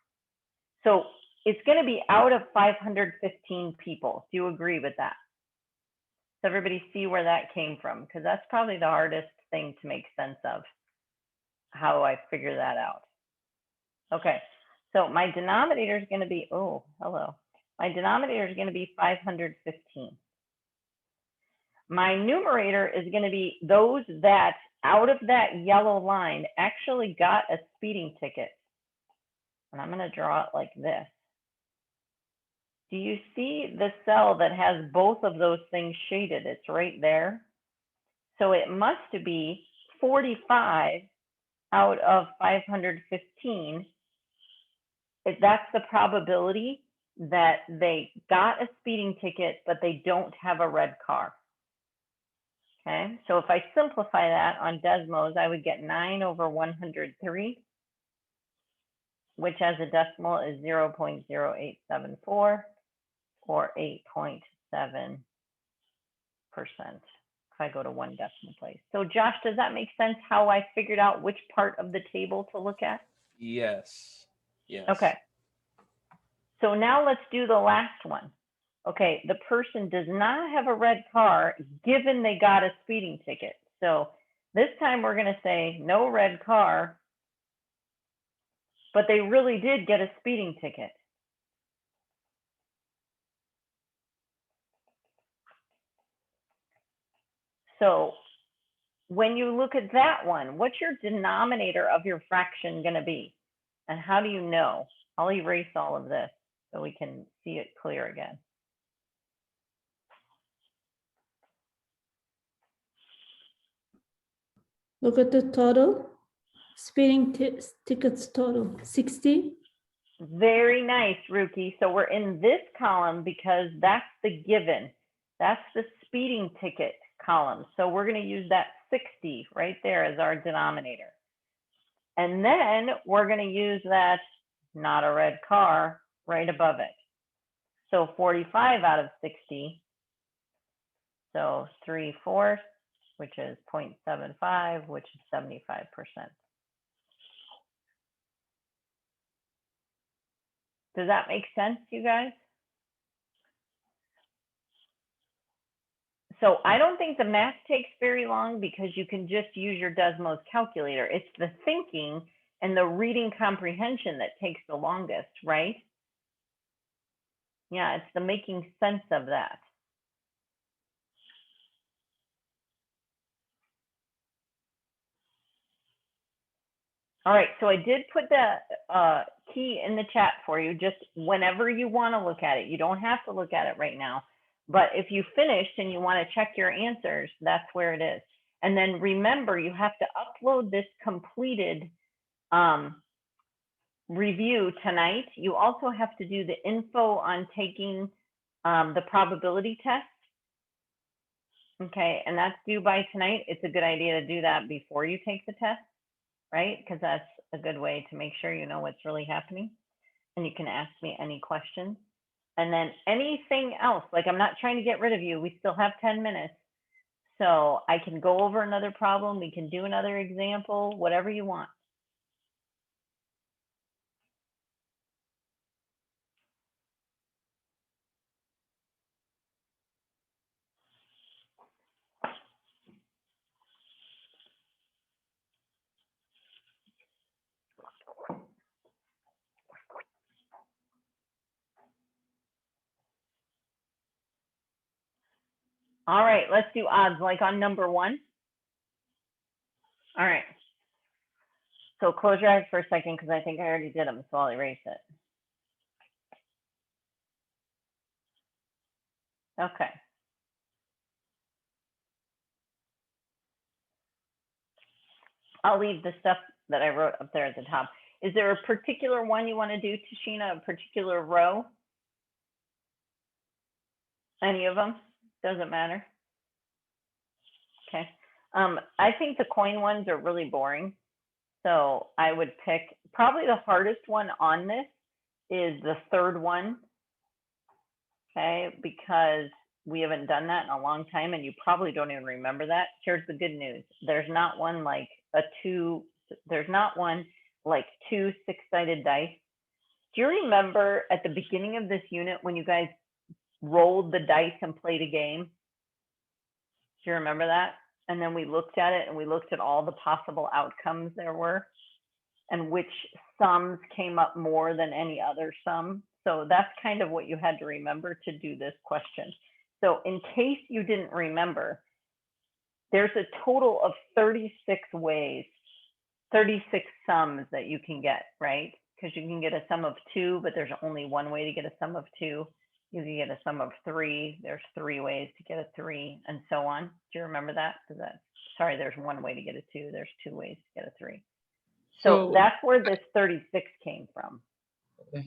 So it's going to be out of 515 people. Do you agree with that? Does everybody see where that came from? Because that's probably the hardest thing to make sense of, how I figure that out. Okay, so my denominator is going to be, oh, hello. My denominator is going to be 515. My numerator is going to be those that out of that yellow line actually got a speeding ticket. And I'm going to draw it like this. Do you see the cell that has both of those things shaded? It's right there. So it must be 45 out of 515. That's the probability that they got a speeding ticket, but they don't have a red car. Okay, so if I simplify that on Desmos, I would get 9 over 103, which as a decimal is 0.0874 or 8.7%. If I go to one decimal place. So Josh, does that make sense how I figured out which part of the table to look at? Yes. Yes. Okay. So now let's do the last one. Okay, the person does not have a red car given they got a speeding ticket. So this time we're going to say no red car, but they really did get a speeding ticket. So when you look at that one, what's your denominator of your fraction going to be? And how do you know? I'll erase all of this so we can see it clear again. Look at the total. Speeding tickets total, 60. Very nice, Ruki. So we're in this column because that's the given. That's the speeding ticket column. So we're going to use that 60 right there as our denominator. And then we're going to use that not a red car right above it. So 45 out of 60. So 3/4, which is 0.75, which is 75%. Does that make sense, you guys? So I don't think the math takes very long because you can just use your Desmos calculator. It's the thinking and the reading comprehension that takes the longest, right? Yeah, it's the making sense of that. All right, so I did put the key in the chat for you, just whenever you want to look at it. You don't have to look at it right now. But if you finished and you want to check your answers, that's where it is. And then remember, you have to upload this completed review tonight. You also have to do the info on taking the probability test. Okay, and that's due by tonight. It's a good idea to do that before you take the test, right? Because that's a good way to make sure you know what's really happening. And you can ask me any questions. And then anything else, like I'm not trying to get rid of you. We still have 10 minutes. So I can go over another problem. We can do another example, whatever you want. All right, let's do odds like on number 1. All right. So close your eyes for a second because I think I already did them, so I'll erase it. Okay. I'll leave the stuff that I wrote up there at the top. Is there a particular one you want to do, Tashina, a particular row? Any of them? Doesn't matter. Okay. I think the coin ones are really boring. So I would pick probably the hardest one on this is the third one. Okay, because we haven't done that in a long time and you probably don't even remember that. Here's the good news. There's not one like there's not one like 2 6-sided dice. Do you remember at the beginning of this unit when you guys rolled the dice and played a game? Do you remember that? And then we looked at it and we looked at all the possible outcomes there were and which sums came up more than any other sum. So that's kind of what you had to remember to do this question. So in case you didn't remember, there's a total of 36 ways, 36 sums that you can get, right? Because you can get a sum of 2, but there's only one way to get a sum of 2. You can get a sum of 3. There's 3 ways to get a 3, and so on. Do you remember that? Sorry, there's one way to get a 2. There's 2 ways to get a 3. So that's where this 36 came from. Okay.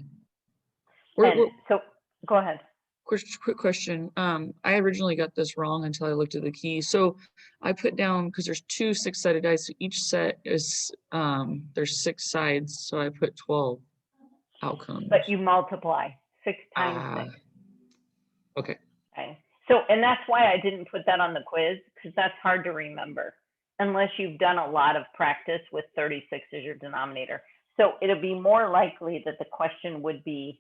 So go ahead. Quick question. I originally got this wrong until I looked at the key. So I put down, because there's 2 6-sided dice, so each set is there's 6 sides, so I put 12 outcomes. But you multiply 6 times 6. Okay. So, and that's why I didn't put that on the quiz, because that's hard to remember unless you've done a lot of practice with 36 as your denominator. So it'll be more likely that the question would be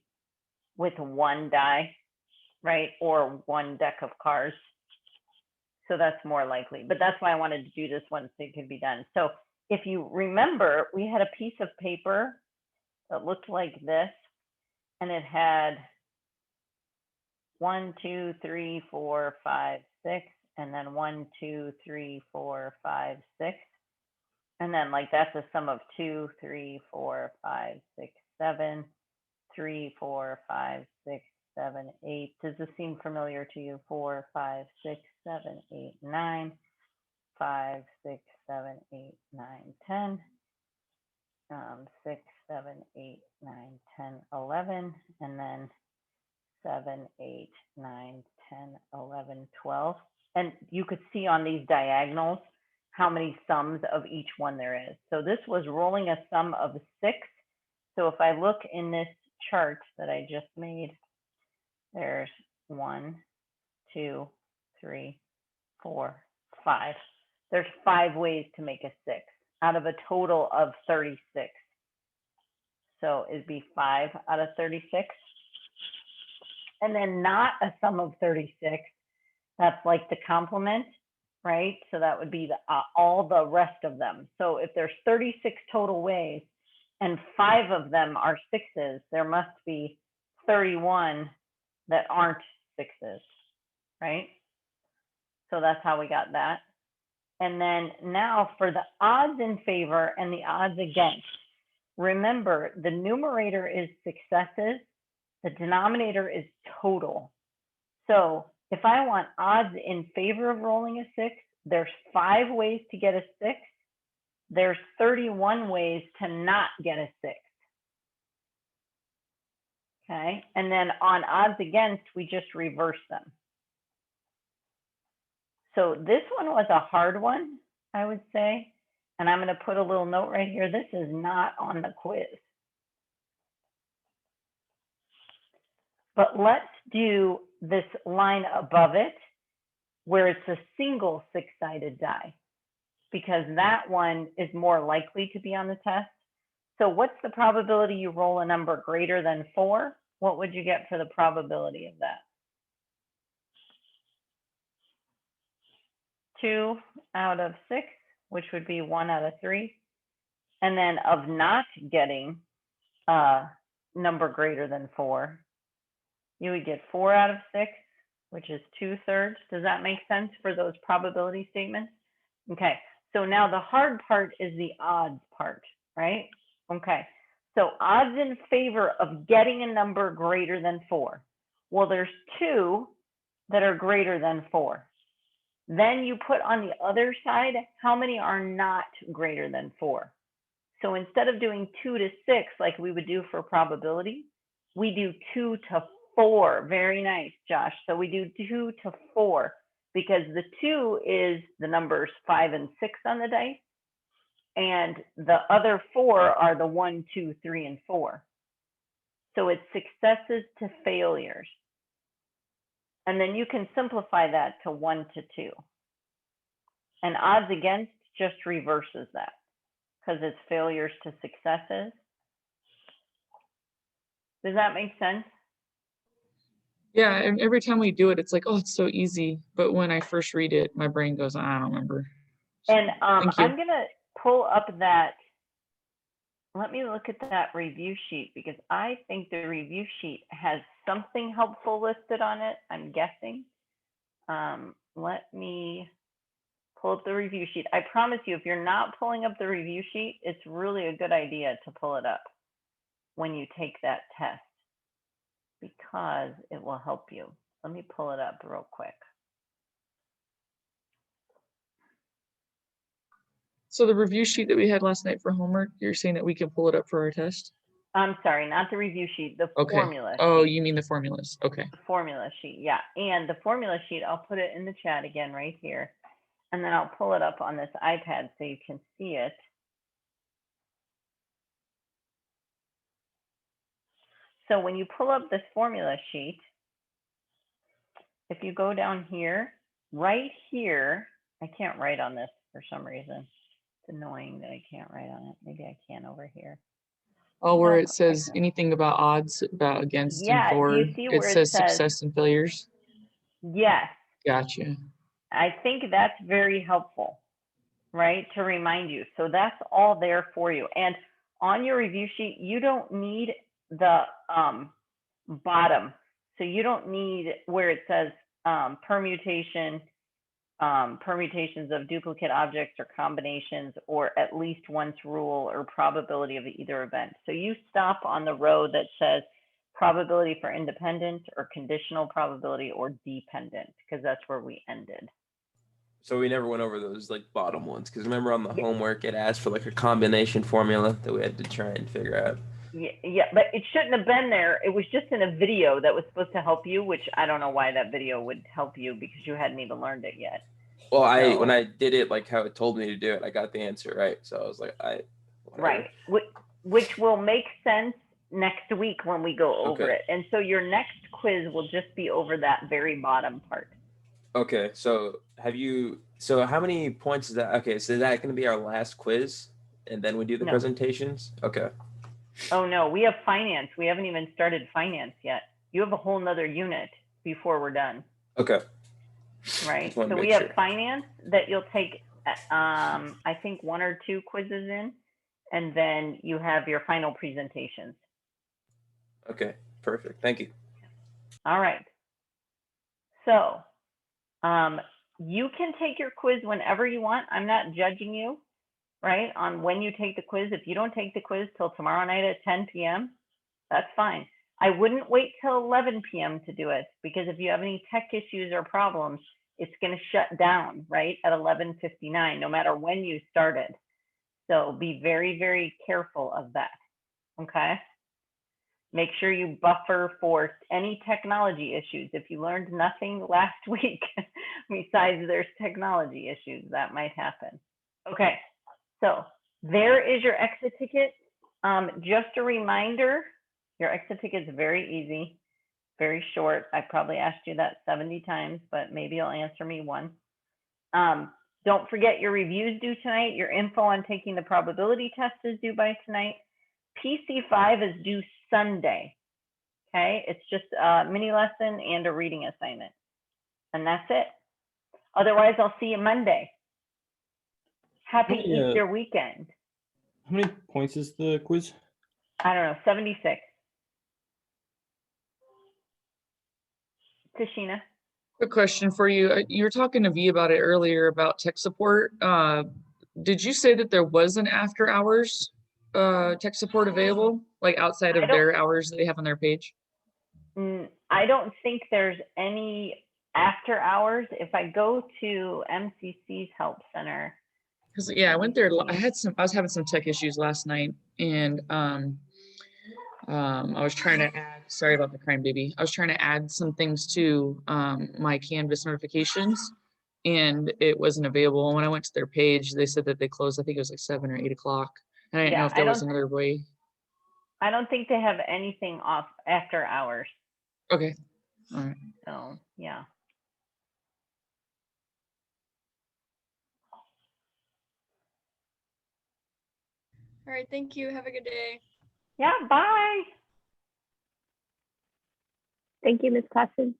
with 1 die, right? Or 1 deck of cards. So that's more likely, but that's why I wanted to do this one so it could be done. So if you remember, we had a piece of paper that looked like this, and it had 1, 2, 3, 4, 5, 6, and then 1, 2, 3, 4, 5, 6. And then like that's a sum of 2, 3, 4, 5, 6, 7, 3, 4, 5, 6, 7, 8. Does this seem familiar to you? 4, 5, 6, 7, 8, 9, 5, 6, 7, 8, 9, 10. 6, 7, 8, 9, 10, 11, and then 7, 8, 9, 10, 11, 12. And you could see on these diagonals how many sums of each one there is. So this was rolling a sum of 6. So if I look in this chart that I just made, there's 1, 2, 3, 4, 5. There's 5 ways to make a 6 out of a total of 36. So it'd be 5 out of 36. And then not a sum of 36. That's like the complement, right? So that would be all the rest of them. So if there's 36 total ways and 5 of them are 6s, there must be 31 that aren't 6s, right? So that's how we got that. And then now for the odds in favor and the odds against, remember the numerator is successes, the denominator is total. So if I want odds in favor of rolling a 6, there's 5 ways to get a 6. There's 31 ways to not get a 6. Okay, and then on odds against, we just reverse them. So this one was a hard one, I would say. And I'm going to put a little note right here. This is not on the quiz. But let's do this line above it where it's a single 6-sided die, because that one is more likely to be on the test. So what's the probability you roll a number greater than 4? What would you get for the probability of that? 2 out of 6, which would be 1 out of 3. And then of not getting a number greater than 4, you would get 4 out of 6, which is 2/3. Does that make sense for those probability statements? Okay, so now the hard part is the odds part, right? Okay, so odds in favor of getting a number greater than 4. Well, there's 2 that are greater than 4. Then you put on the other side, how many are not greater than 4? So instead of doing 2 to 6, like we would do for probability, we do 2 to 4. Very nice, Josh. So we do 2 to 4 because the 2 is the numbers 5 and 6 on the dice. And the other 4 are the 1, 2, 3, and 4. So it's successes to failures. And then you can simplify that to 1 to 2. And odds against just reverses that because it's failures to successes. Does that make sense? Yeah, and every time we do it, it's like, oh, it's so easy. But when I first read it, my brain goes, I don't remember. So, and I'm thank you. going to pull up that. Let me look at that review sheet because I think the review sheet has something helpful listed on it, I'm guessing. Let me pull up the review sheet. I promise you, if you're not pulling up the review sheet, it's really a good idea to pull it up when you take that test because it will help you. Let me pull it up real quick. So the review sheet that we had last night for homework, you're saying that we can pull it up for our test? I'm sorry, not the review sheet, the Okay. formula Oh, sheet. you mean the formulas? Okay. The formula sheet, yeah. And the formula sheet, I'll put it in the chat again right here. And then I'll pull it up on this iPad so you can see it. So when you pull up this formula sheet, if you go down here, right here, I can't write on this for some reason. It's annoying that I can't write on it. Maybe I can over here. Oh, where Nope, it says anything about odds, about against and yeah, do for, you see it where it says says, success and failures. yes, Gotcha. I think that's very helpful, right? To remind you. So that's all there for you. And on your review sheet, you don't need the bottom. So you don't need where it says permutations of duplicate objects or combinations or at least once rule or probability of either event. So you stop on the row that says probability for independent or conditional probability or dependent, because that's where we ended. So we never went over those like bottom ones because remember on the homework it asked for like a combination formula that we had to try and figure out. Yeah, but it shouldn't have been there. It was just in a video that was supposed to help you, which I don't know why that video would help you because you hadn't even learned it yet. Well, when So- I did it like how it told me to do it, I got the answer right. So I was like, whatever. Right, which will make sense next week when we go over Okay. it. And so your next quiz will just be over that very bottom part. Okay, so how many points is that? Okay, so is that going to be our last quiz and then we do the No. presentations? Okay. Oh no, we have finance. We haven't even started finance yet. You have a whole nother unit before we're done, Okay. right? Just wanna So we make have sure. finance that you'll take, I think 1 or 2 quizzes in, and then you have your final presentations. Okay, perfect. Thank you. All right. So you can take your quiz whenever you want. I'm not judging you, right, on when you take the quiz. If you don't take the quiz till tomorrow night at 10 p.m., that's fine. I wouldn't wait till 11 p.m. to do it because if you have any tech issues or problems, it's going to shut down, right, at 11:59, no matter when you started. So be very, very careful of that, okay? Make sure you buffer for any technology issues. If you learned nothing last week, besides there's technology issues, that might happen. Okay, so there is your exit ticket. Just a reminder, your exit ticket is very easy, very short. I probably asked you that 70 times, but maybe you'll answer me one. Don't forget your reviews due tonight. Your info on taking the probability test is due by tonight. PC5 is due Sunday. Okay, it's just a mini lesson and a reading assignment. And that's it. Otherwise, I'll see you Monday. Happy Yeah. Easter weekend. How many points is the quiz? I don't know, 76. Tashina. Quick question for you. You were talking to V about it earlier about tech support. Did you say that there was an after hours tech support available, like outside I of don't- their hours that they have on their page? I don't think there's any after hours. If I go to MCC's help center. Because yeah, I went there. I was having some tech issues last night, and I was trying to add. Sorry about the crying baby. I was trying to add some things to my Canvas notifications, and it wasn't available. And when I went to their page, they said that they closed. I think it was like 7 or 8 o'clock. And I didn't know if there was another way. I don't think they have anything off after hours. Okay. All right. So yeah. All right, thank you. Have a good day. Yeah, bye. Thank you, Ms. Classen.